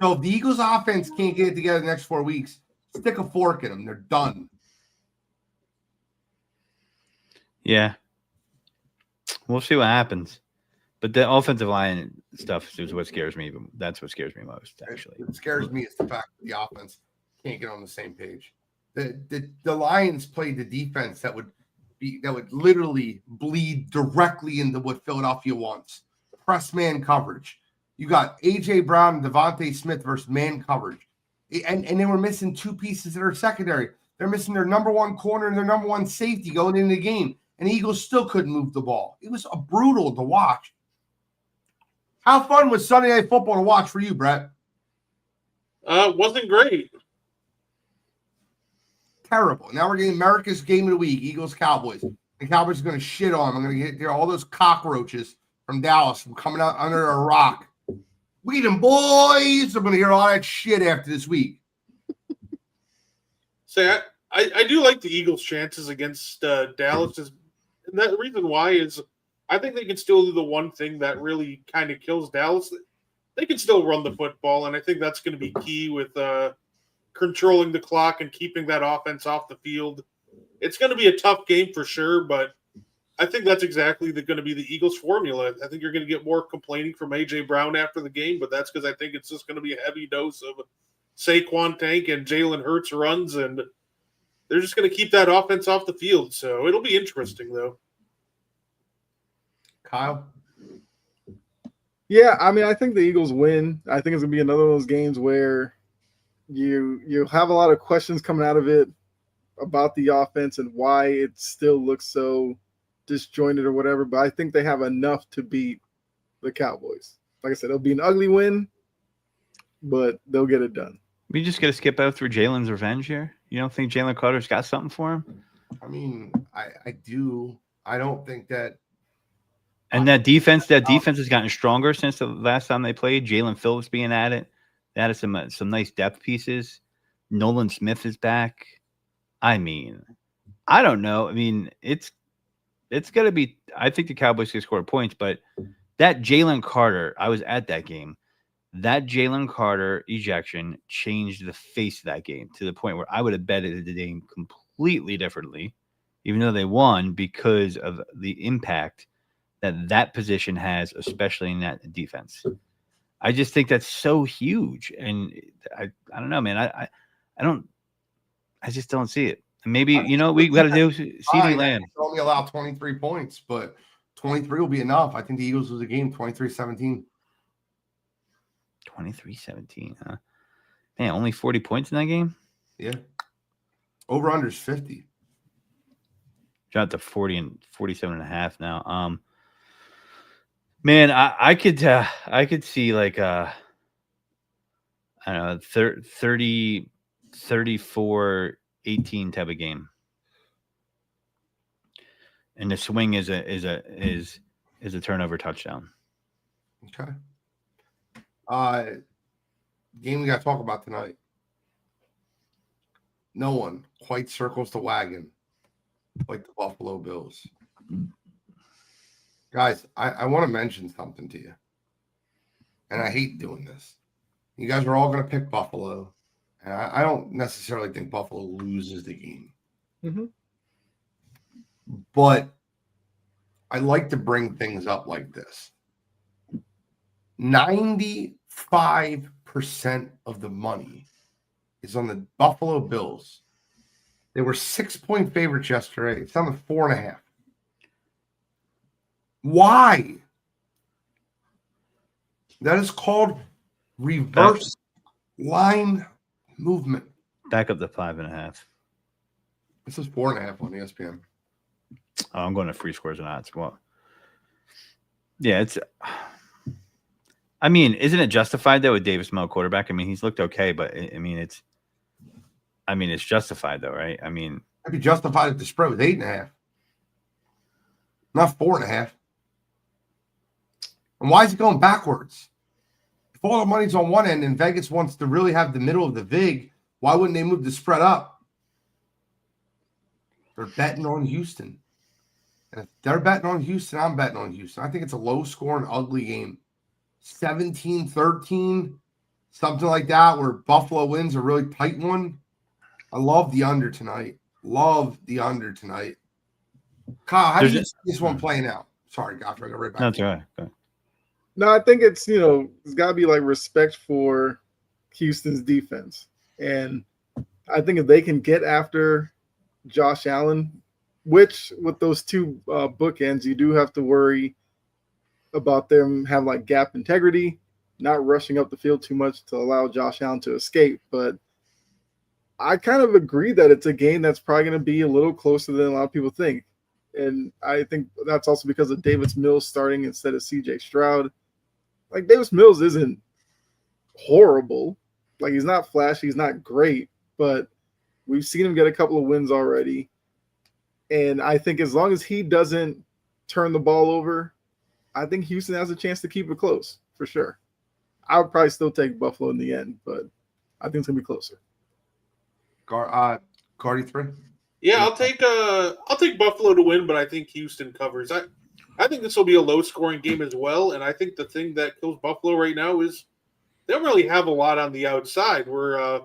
So if the Eagles offense can't get it together the next 4 weeks, stick a fork in them. They're done. Yeah. We'll see what happens. But the offensive line stuff is what scares me. That's what scares me most, actually. What scares me is the fact that the offense can't get on the same page. The Lions played the defense that would literally bleed directly into what Philadelphia wants. Press man coverage. You got A.J. Brown and Devontae Smith versus man coverage. And they were missing two pieces that are secondary. They're missing their number one corner and their number one safety going into the game. And the Eagles still couldn't move the ball. It was brutal to watch. How fun was Sunday Night Football to watch for you, Brett? Wasn't great. Terrible. Now we're getting America's Game of the Week, Eagles-Cowboys. The Cowboys are going to shit on them. I'm going to get all those cockroaches from Dallas from coming out under a rock. We them boys. I'm going to hear all that shit after this week. Say, I do like the Eagles' chances against Dallas. And that reason why is I think they can still do the one thing that really kind of kills Dallas. They can still run the football, and I think that's going to be key with controlling the clock and keeping that offense off the field. It's going to be a tough game for sure, but I think that's exactly going to be the Eagles' formula. I think you're going to get more complaining from A.J. Brown after the game, but that's because I think it's just going to be a heavy dose of Saquon Tank and Jalen Hurts runs, and they're just going to keep that offense off the field. So it'll be interesting, though. Kyle? Yeah, I mean, I think the Eagles win. I think it's going to be another of those games where you have a lot of questions coming out of it about the offense and why it still looks so disjointed or whatever. But I think they have enough to beat the Cowboys. Like I said, it'll be an ugly win, but they'll get it done. We just got to skip out through Jalen's revenge here. You don't think Jalen Carter's got something for him? I mean, I do. I don't think that. And that defense has gotten stronger since the last time they played. Jalen Phillips being at it. They added some nice depth pieces. Nolan Smith is back. I mean, I don't know. I mean, it's going to be – I think the Cowboys can score points, but that Jalen Carter – I was at that game. That Jalen Carter ejection changed the face of that game to the point where I would have betted the game completely differently, even though they won, because of the impact that position has, especially in that defense. I just think that's so huge. And I don't know, man. I just don't see it. Maybe, we got to do CeeDee Lamb. Only allow 23 points, but 23 will be enough. I think the Eagles lose the game 23-17. 23-17, huh? Man, only 40 points in that game? Yeah. Over-under is 50. Dropped to 40 and 47.5 now. Man, I could see like I don't know, 30, 34, 18 type of game. And the swing is a turnover touchdown. Okay. Game we got to talk about tonight. No one quite circles the wagon like the Buffalo Bills. Guys, I want to mention something to you. And I hate doing this. You guys are all going to pick Buffalo. And I don't necessarily think Buffalo loses the game. Mm-hmm. But I like to bring things up like this. 95% of the money is on the Buffalo Bills. They were 6-point favorites yesterday. It's down to 4.5. Why? That is called reverse line movement. Back up to 5.5. This is 4.5 on ESPN. Oh, I'm going to free scores and odds. Well, yeah, I mean, isn't it justified though with Davis Mills quarterback? I mean, he's looked okay, but I mean, it's justified though, right? I mean, I'd be justified if the spread was 8.5, not 4.5. And why is it going backwards? If all the money's on one end and Vegas wants to really have the middle of the VIG, why wouldn't they move the spread up? They're betting on Houston. And if they're betting on Houston, I'm betting on Houston. I think it's a low-scoring, ugly game. 17-13, something like that, where Buffalo wins a really tight one. I love the under tonight. Kyle, how do you see this one playing out? Sorry, Godfrey, I'll go right back. that's all right. Go ahead. No, I think it's, it's got to be like respect for Houston's defense. And I think if they can get after Josh Allen, which with those two bookends, you do have to worry about them having like gap integrity, not rushing up the field too much to allow Josh Allen to escape. But I kind of agree that it's a game that's probably going to be a little closer than a lot of people think. And I think that's also because of Davis Mills starting instead of CJ Stroud. Like, Davis Mills isn't horrible. Like, he's not flashy. He's not great. But we've seen him get a couple of wins already. And I think as long as he doesn't turn the ball over, I think Houston has a chance to keep it close, for sure. I would probably still take Buffalo in the end, but I think it's going to be closer. Cardi 3? Yeah, I'll take Buffalo to win, but I think Houston covers. I think this will be a low-scoring game as well, and I think the thing that kills Buffalo right now is they don't really have a lot on the outside. We're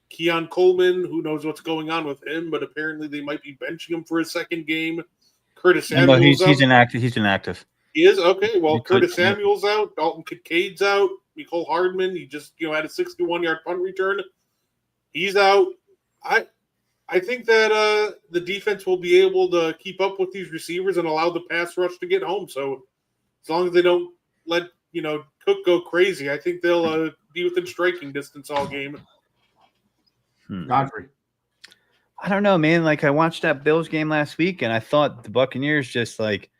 Keon Coleman, who knows what's going on with him, but apparently they might be benching him for a second game. Curtis Samuel's he's inactive. He's inactive. He is? Okay, well, Curtis Samuel's out. Dalton Kincaid's out. Nicole Hardman, he just had a 61-yard punt return. He's out. I think that the defense will be able to keep up with these receivers and allow the pass rush to get home. So as long as they don't let Cook go crazy, I think they'll be within striking distance all game. Godfrey. I don't know, man. Like, I watched that Bills game last week, and I thought the Buccaneers just like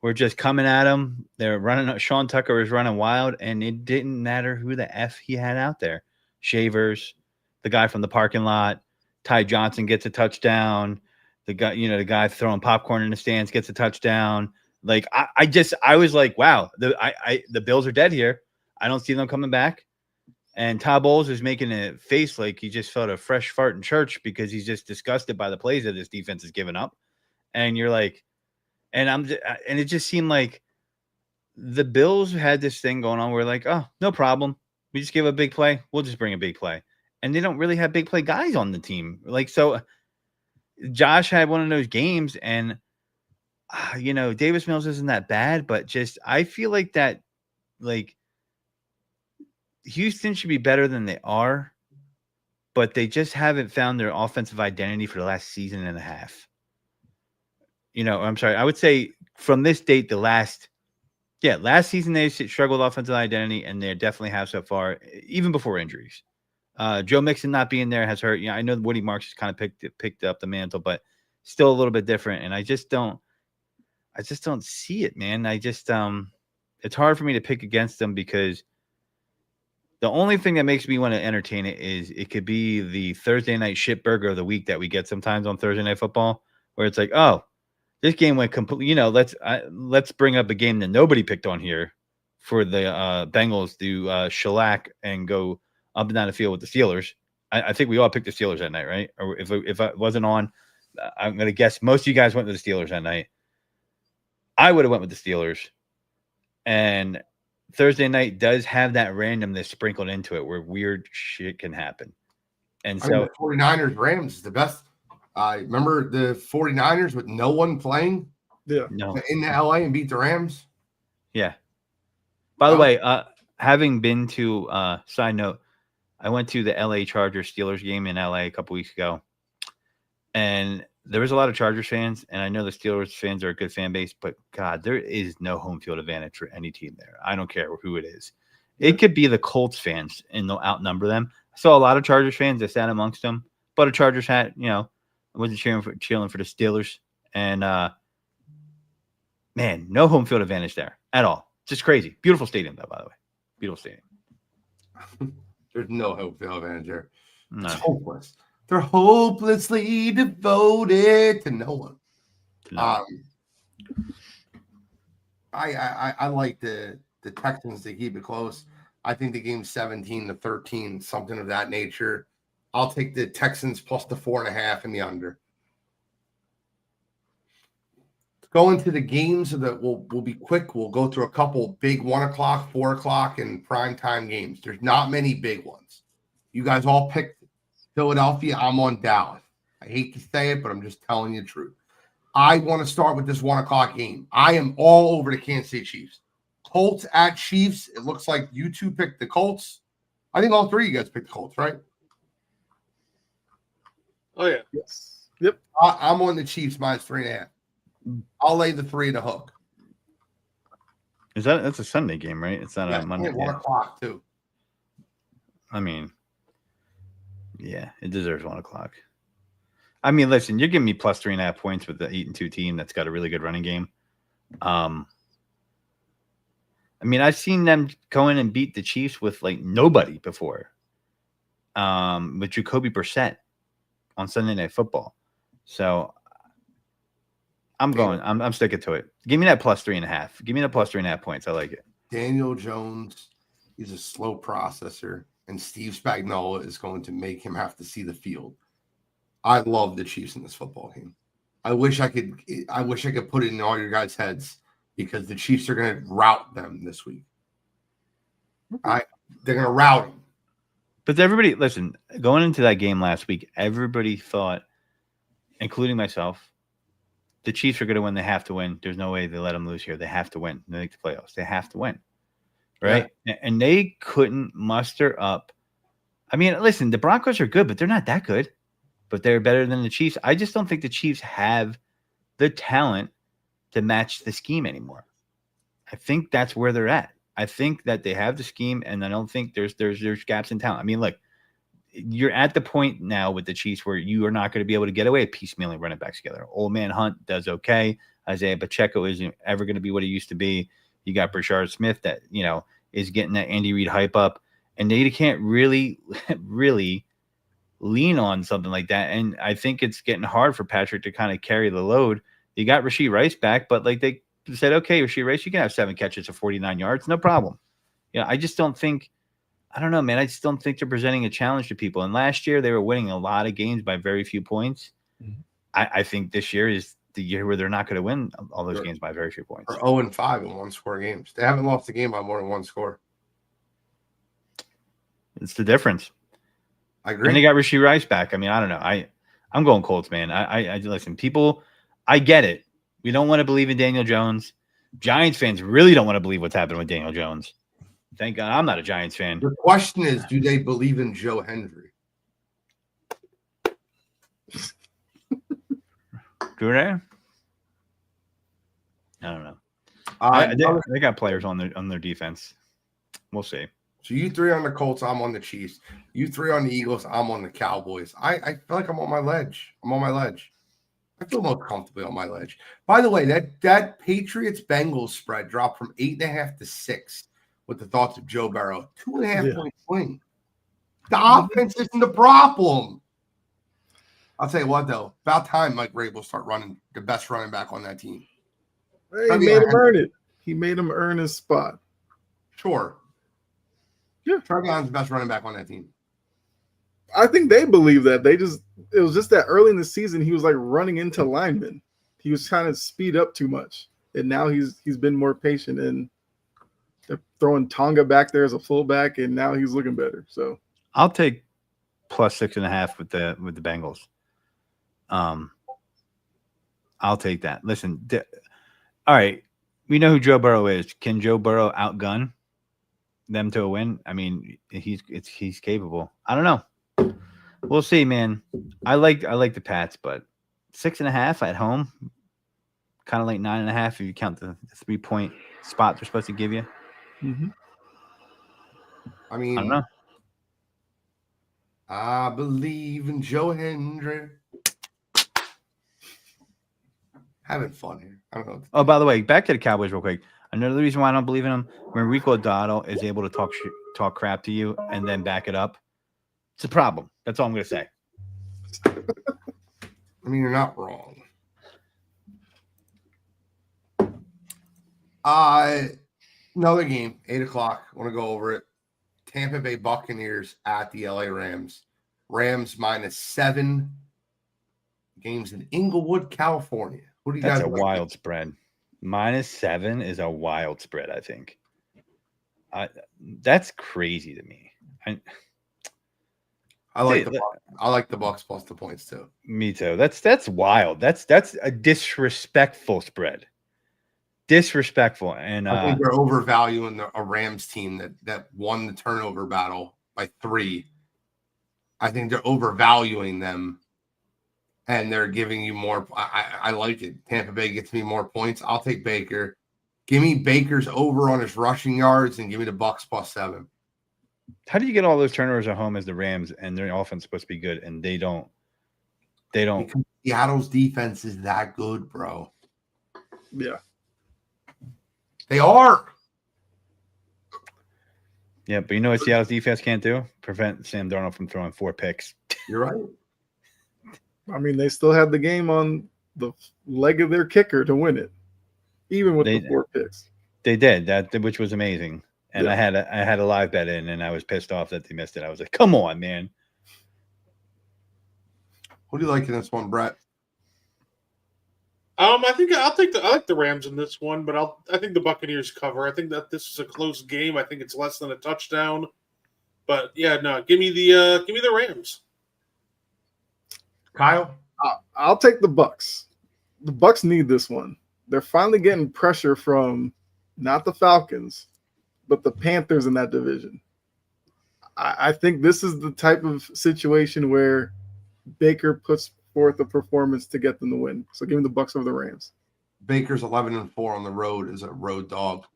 were just coming at him. They're running. Sean Tucker was running wild, and it didn't matter who the F he had out there. Shavers, the guy from the parking lot, Ty Johnson gets a touchdown. The guy throwing popcorn in the stands gets a touchdown. Like I was like, wow, the Bills are dead here. I don't see them coming back. And Todd Bowles is making a face like he just felt a fresh fart in church because he's just disgusted by the plays that this defense has given up. And you're like, and it just seemed like the Bills had this thing going on where like, oh, no problem. We just give a big play. We'll just bring a big play. And they don't really have big play guys on the team. Like, so Josh had one of those games and, Davis Mills isn't that bad, but just, I feel like that, like, Houston should be better than they are, but they just haven't found their offensive identity for the last season and a half. I'm sorry. I would say from this date, last season they struggled with offensive identity, and they definitely have so far, even before injuries. Joe Mixon not being there has hurt. I know Woody Marks has kind of picked up the mantle, but still a little bit different. And I just don't see it, man. It's hard for me to pick against them because the only thing that makes me want to entertain it is it could be the Thursday night shit burger of the week that we get sometimes on Thursday Night Football, where it's like, oh, this game went completely. Let's bring up a game that nobody picked on here for the Bengals to shellac and go up and down the field with the Steelers. I think we all picked the Steelers that night, right? Or if I wasn't on, I'm going to guess most of you guys went with the Steelers that night. I would have went with the Steelers, and Thursday night does have that randomness sprinkled into it where weird shit can happen. And so 49ers Rams is the best. Remember the 49ers with no one playing in LA and beat the Rams? Yeah. By the way, having been to side note, I went to the LA Chargers Steelers game in LA a couple weeks ago. And there was a lot of Chargers fans, and I know the Steelers fans are a good fan base, but God, there is no home field advantage for any team there. I don't care who it is. It could be the Colts fans, and they'll outnumber them. I saw a lot of Chargers fans that sat amongst them, but a Chargers hat, I wasn't cheering for the Steelers. And man, no home field advantage there at all. Just crazy. Beautiful stadium, though, by the way. Beautiful stadium. There's no home field advantage there. No. It's hopeless. They're hopelessly devoted to no one. I like the Texans to keep it close. I think the game's 17-13, something of that nature. I'll take the Texans plus the 4.5 and the under. Go into the games that we'll be quick. We'll go through a couple big 1 o'clock, 4 o'clock, and primetime games. There's not many big ones. You guys all picked Philadelphia. I'm on Dallas. I hate to say it, but I'm just telling you the truth. I want to start with this 1 o'clock game. I am all over the Kansas City Chiefs. Colts at Chiefs. It looks like you two picked the Colts. I think all three of you guys picked the Colts, right? Oh, yeah. Yes. Yep. I'm on the Chiefs minus 3.5. I'll lay the 3 to hook. That's a Sunday game, right? It's not a Monday. 1 o'clock too. I mean, yeah, it deserves 1 o'clock. I mean, listen, you're giving me plus 3.5 points with the 8-2 team that's got a really good running game. I mean, I've seen them go in and beat the Chiefs with like nobody before. With Jacoby Brissett on Sunday Night Football. So I'm sticking to it. Give me that plus 3.5. Give me that plus 3.5 points. I like it. Daniel Jones, he's a slow processor, and Steve Spagnuolo is going to make him have to see the field. I love the Chiefs in this football game. I wish I could put it in all your guys' heads because the Chiefs are going to rout them this week. They're going to rout them. But everybody, listen, going into that game last week, everybody thought, including myself, the Chiefs are going to win. They have to win. There's no way they let them lose here. They have to win. They make the playoffs. They have to win. Right? Yeah. And they couldn't muster up. I mean, listen, the Broncos are good, but they're not that good. But they're better than the Chiefs. I just don't think the Chiefs have the talent to match the scheme anymore. I think that's where they're at. I think that they have the scheme, and I don't think there's gaps in talent. I mean, look, you're at the point now with the Chiefs where you are not going to be able to get away with piecemealing running backs together. Old man Hunt does okay. Isaiah Pacheco isn't ever going to be what he used to be. You got Brashard Smith that, is getting that Andy Reid hype up. And they can't really, really lean on something like that. And I think it's getting hard for Patrick to kind of carry the load. You got Rashee Rice back, but like they said, okay, Rashee Rice, you can have 7 catches for 49 yards. No problem. I just don't think – I don't know, man. I just don't think they're presenting a challenge to people. And last year they were winning a lot of games by very few points. Mm-hmm. I think this year is the year where they're not going to win all those games by very few points. Or 0-5 in one-score games. They haven't lost a game by more than one score. It's the difference. I agree. And they got Rashee Rice back. I mean, I don't know. I'm going Colts, man. I listen, people, I get it. We don't want to believe in Daniel Jones. Giants fans really don't want to believe what's happened with Daniel Jones. Thank God I'm not a Giants fan. The question is, do they believe in Joe Hendry? Do they? I don't know. They got players on their defense. We'll see. So you 3 on the Colts, I'm on the Chiefs. You 3 on the Eagles, I'm on the Cowboys. I feel like I'm on my ledge. I feel most comfortably on my ledge. By the way, that Patriots-Bengals spread dropped from 8.5 to 6 with the thoughts of Joe Burrow. 2.5 point swing. The offense isn't the problem. I'll tell you what, though. About time Mike Vrabel start running the best running back on that team. Hey, he made him earn it. He made him earn his spot. Sure. Yeah, Trevion's the best running back on that team. I think they believe that. It was just that early in the season he was like running into linemen. He was trying to speed up too much. And now he's been more patient, and they're throwing Tonga back there as a fullback, and now he's looking better. So I'll take plus 6.5 with the Bengals. I'll take that. Listen, all right. We know who Joe Burrow is. Can Joe Burrow outgun them to a win? I mean, he's capable. I don't know. We'll see, man. I like the Pats, but 6.5 at home, kind of like 9.5 if you count the 3-point spot they're supposed to give you. Mm-hmm. I mean, I don't know. I believe in Joe Hendry. Having fun here. I don't know. Oh, by the way, back to the Cowboys real quick. Another reason why I don't believe in them, when Rico Dotto is able to talk crap to you and then back it up, it's a problem. That's all I'm going to say. I mean, you're not wrong. Another game, 8 o'clock. I want to go over it. Tampa Bay Buccaneers at the LA Rams. Rams -7. Games in Inglewood, California. What do you guys? That's a wild spread. -7 is a wild spread, I think. That's crazy to me. I like the Bucs plus the points too. Me too. That's wild. That's a disrespectful spread. Disrespectful. And I think they're overvaluing a Rams team that won the turnover battle by 3. I think they're overvaluing them, and they're giving you more. I like it. Tampa Bay gets me more points. I'll take Baker. Give me Baker's over on his rushing yards, and give me the Bucs +7. How do you get all those turnovers at home as the Rams, and their offense is supposed to be good, and they don't? Because Seattle's defense is that good, bro. Yeah. They are. Yeah, but you know what Seattle's defense can't do? Prevent Sam Darnold from throwing 4 picks. You're right. I mean, they still had the game on the leg of their kicker to win it, even with the 4 picks. They did that, which was amazing. And yeah. I had a live bet in, and I was pissed off that they missed it. I was like, "Come on, man!" What do you like in this one, Brett? I think I like the Rams in this one, but I think the Buccaneers cover. I think that this is a close game. I think it's less than a touchdown. But yeah, no, give me the Rams. Kyle, I'll take the Bucs. The Bucs need this one. They're finally getting pressure from not the Falcons, but the Panthers in that division. I think this is the type of situation where Baker puts forth a performance to get them the win. So give me the Bucs over the Rams. Baker's 11-4 on the road as a road dog.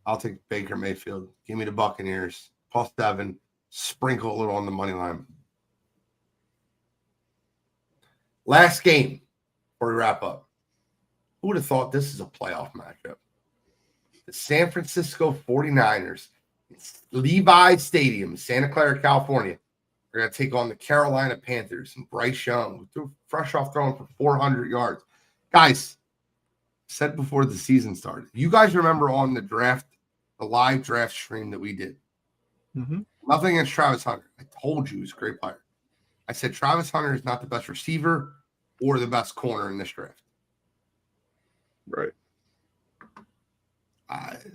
I'll take Baker Mayfield. Give me the Buccaneers +7. Sprinkle a little on the money line. Last game before we wrap up. Who would have thought this is a playoff matchup? The San Francisco 49ers, it's Levi Stadium, Santa Clara, California. They're going to take on the Carolina Panthers and Bryce Young, who threw fresh off throwing for 400 yards. Guys, said before the season started, you guys remember on the live draft stream that we did, nothing against Travis Hunter. I told you he's a great player. I said Travis Hunter is not the best receiver or the best corner in this draft. Right.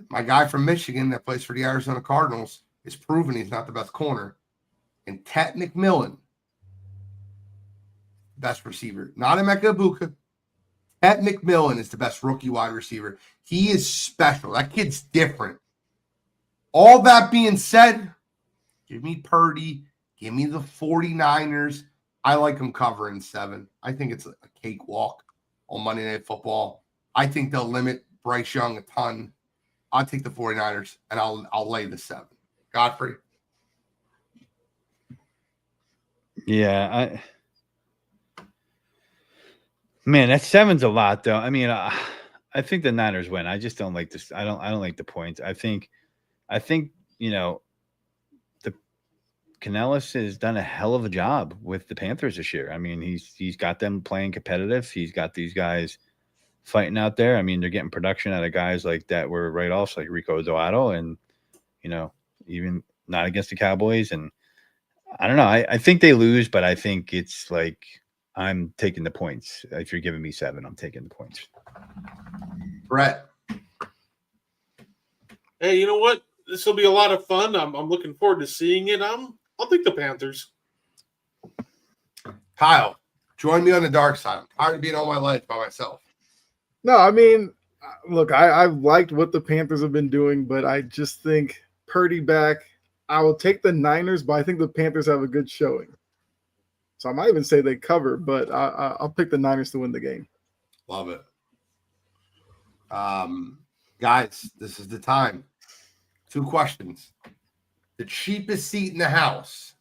My guy from Michigan that plays for the Arizona Cardinals is proven he's not the best corner. And Tet McMillan, best receiver. Not Emeka Ibuka. Tet McMillan is the best rookie wide receiver. He is special. That kid's different. All that being said, give me Purdy. Give me the 49ers. I like them covering 7. I think it's a cakewalk on Monday Night Football. I think they'll limit Bryce Young a ton. I'll take the 49ers, and I'll lay the 7. Godfrey? Yeah, man, that 7's a lot, though. I mean, I think the Niners win. I just don't like this. I don't like the points. I think, the Canellis has done a hell of a job with the Panthers this year. I mean, he's got them playing competitive. He's got these guys fighting out there. I mean, they're getting production out of guys like that were write-offs, like Rico Doato, and even not against the Cowboys. And I don't know. I think they lose, but I think it's like I'm taking the points. If you're giving me 7, I'm taking the points. Brett? Hey, you know what? This will be a lot of fun. I'm looking forward to seeing it. I'll take the Panthers. Kyle, join me on the dark side. I'm tired of being on my ledge by myself. No, I mean, look, I've liked what the Panthers have been doing, but I just think Purdy back. I will take the Niners, but I think the Panthers have a good showing. So I might even say they cover, but I'll pick the Niners to win the game. Love it. Guys, this is the time. 2 questions. The cheapest seat in the house.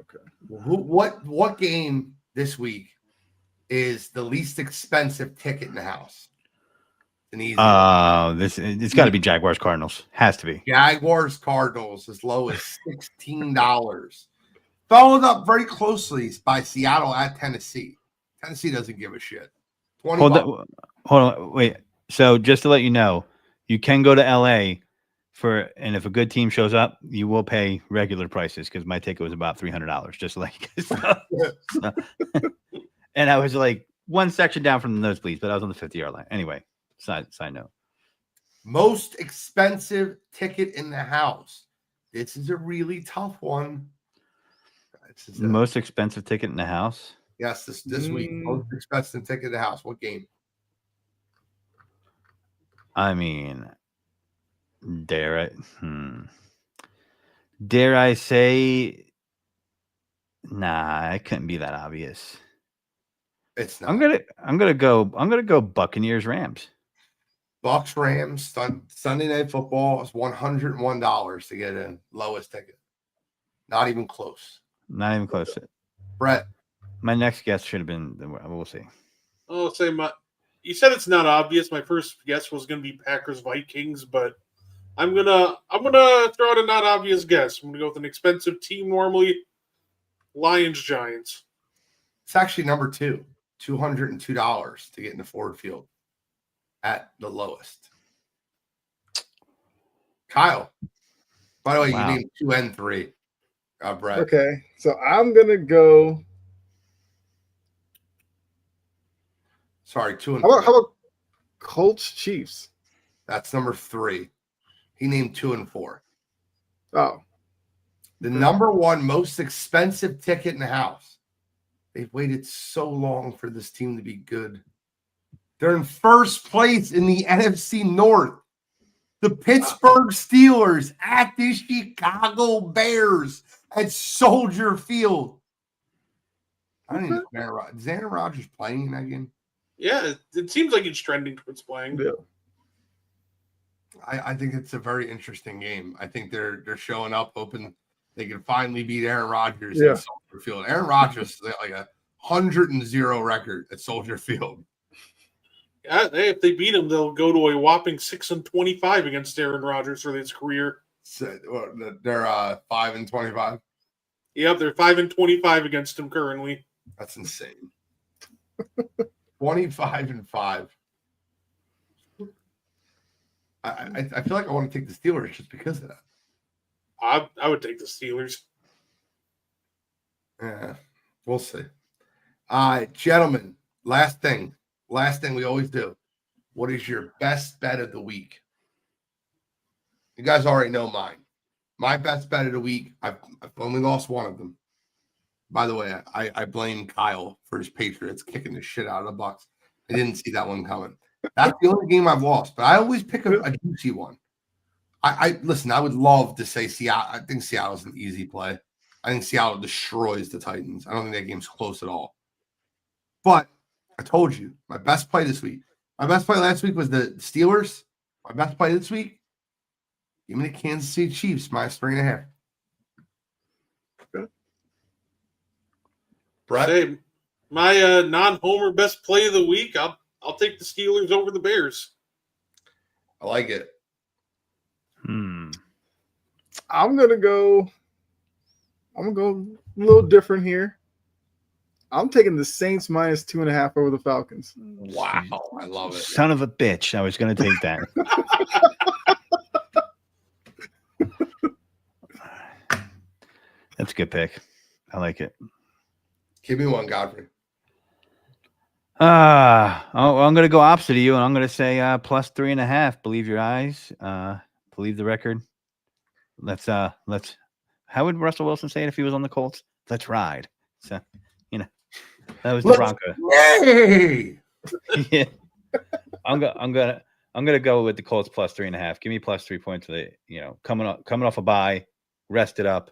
Okay. What game this week is the least expensive ticket in the house? An easy It's got to be Jaguars Cardinals. Has to be. Jaguars Cardinals as low as $16. Followed up very closely by Seattle at Tennessee. Tennessee doesn't give a shit. Hold on, wait. So just to let you know, you can go to LA and if a good team shows up, you will pay regular prices because my ticket was about $300. Just like so. And I was like one section down from the nosebleeds, but I was on the 50-yard line. Anyway, side note. Most expensive ticket in the house. This is a really tough one. Most expensive ticket in the house? Yes, this week. Most expensive ticket in the house. What game? I mean, dare I say, nah, it couldn't be that obvious. It's not. I'm gonna go Buccaneers Rams. Bucks Rams Sunday Night Football is $101 to get in. Lowest ticket. Not even close. Not even close. Brett. My next guess should have been. We'll see. I'll say you said it's not obvious. My first guess was going to be Packers Vikings, but I'm gonna throw out a not obvious guess. I'm gonna go with an expensive team normally. Lions Giants. It's actually number 2, $202 to get into Ford Field at the lowest. Kyle. By the way, Wow. You named 2 and 3. Brett. Okay, so I'm gonna go. Sorry, 2 and 3. How about Colts Chiefs? That's number 3. He named 2 and 4. Oh, The number 1 most expensive ticket in the house. They've waited so long for this team to be good. They're in first place in the NFC North. The Pittsburgh Steelers at the Chicago Bears at Soldier Field. I don't even know. Is Aaron Rodgers playing in that game? Yeah, it seems like it's trending towards playing. yeah. I think it's a very interesting game. I think they're showing up hoping they can finally beat Aaron Rodgers at Soldier Field. Aaron Rodgers is like a 100-0 record at Soldier Field. Hey, if they beat him, they'll go to a whopping 6-25 against Aaron Rodgers for his career. So, they're 5-25. Yep, they're 5-25 against him currently. That's insane. 25-5. I feel like I want to take the Steelers just because of that. I would take the Steelers. Yeah, we'll see. Gentlemen, last thing we always do. What is your best bet of the week? You guys already know mine. My best bet of the week, I've only lost one of them. By the way, I blame Kyle for his Patriots kicking the shit out of the Bucks. I didn't see that one coming. That's the only game I've lost, but I always pick a juicy one. I listen, I would love to say Seattle. I think Seattle's an easy play. I think Seattle destroys the Titans. I don't think that game's close at all. But I told you, my best play this week. My best play last week was the Steelers. My best play this week, give me the Kansas City Chiefs -3.5. Okay. Brett? Hey, my non-homer best play of the week, I'll take the Steelers over the Bears. I like it. I'm gonna go a little different here. I'm taking the Saints -2.5 over the Falcons. Wow, I love it. Son of a bitch. I was going to take that. That's a good pick. I like it. Give me one, Godfrey. I'm going to go opposite of you, and I'm going to say +3.5. Believe your eyes. Believe the record. Let's. How would Russell Wilson say it if he was on the Colts? Let's ride. So, that was the Bronco. Yay! Yeah. I'm gonna go with the Colts +3.5. Give me +3 points for the coming off a bye, rest it up.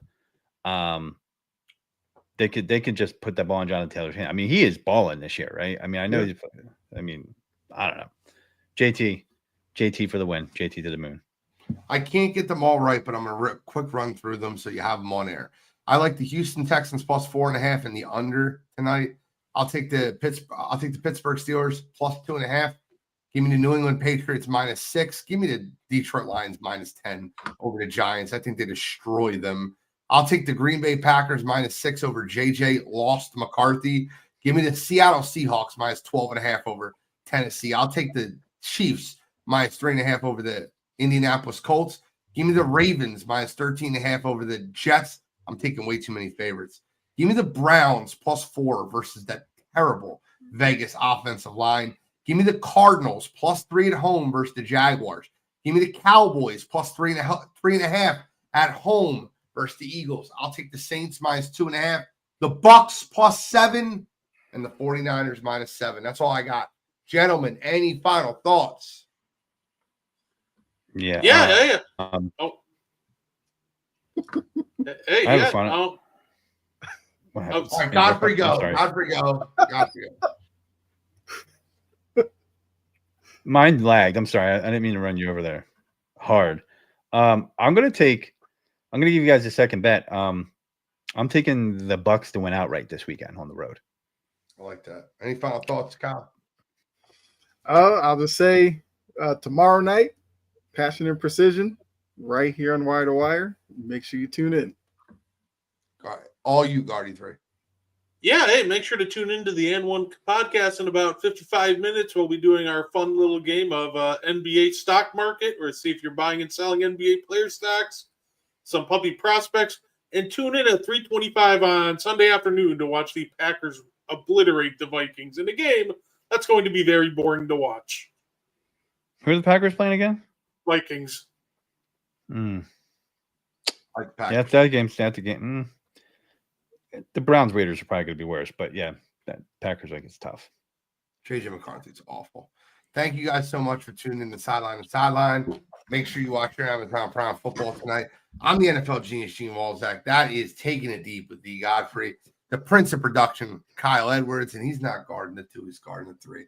They could just put that ball in Jonathan Taylor's hand. I mean, he is balling this year, right? I mean, I know. Yeah. I don't know. JT for the win. JT to the moon. I can't get them all right, but I'm gonna quick run through them so you have them on air. I like the Houston Texans +4.5 and the under tonight. I'll take the Pittsburgh Steelers +2.5. Give me the New England Patriots -6. Give me the Detroit Lions -10 over the Giants. I think they destroy them. I'll take the Green Bay Packers -6 over JJ Lost McCarthy. Give me the Seattle Seahawks -12.5 over Tennessee. I'll take the Chiefs -3.5 over the Indianapolis Colts. Give me the Ravens -13.5 over the Jets. I'm taking way too many favorites. Give me the Browns +4 versus that terrible Vegas offensive line. Give me the Cardinals +3 at home versus the Jaguars. Give me the Cowboys +3.5 at home versus the Eagles. I'll take the Saints -2.5, the Bucks +7, and the 49ers -7. That's all I got. Gentlemen, any final thoughts? Yeah. Yeah. Hey, I have yeah. a fun. All right, Godfrey, go. Godfrey, go. Godfrey, go. Mine lagged. I'm sorry. I didn't mean to run you over there hard. I'm gonna give you guys a second bet. I'm taking the Bucks to win outright this weekend on the road. I like that. Any final thoughts, Kyle? I'll just say tomorrow night, Passion and Precision, right here on Wire to Wire. Make sure you tune in. All right. All you, Guardy 3. Yeah, hey, make sure to tune into the N1 podcast in about 55 minutes. We'll be doing our fun little game of NBA stock market, or see if you're buying and selling NBA player stocks, some puppy prospects, and tune in at 3:25 on Sunday afternoon to watch the Packers obliterate the Vikings in a game that's going to be very boring to watch. Who are the Packers playing again? Vikings. Like Packers. Yeah, that game's not the game. The Browns Raiders are probably going to be worse, but yeah, that Packers it's tough. JJ McCarthy's awful. Thank you guys so much for tuning in to Sideline to Sideline. Make sure you watch your Amazon Prime football tonight. I'm the NFL genius, Gene Walzak. That is Taking It Deep with D. Godfrey, the Prince of Production, Kyle Edwards, and he's not guarding the 2, he's guarding the 3.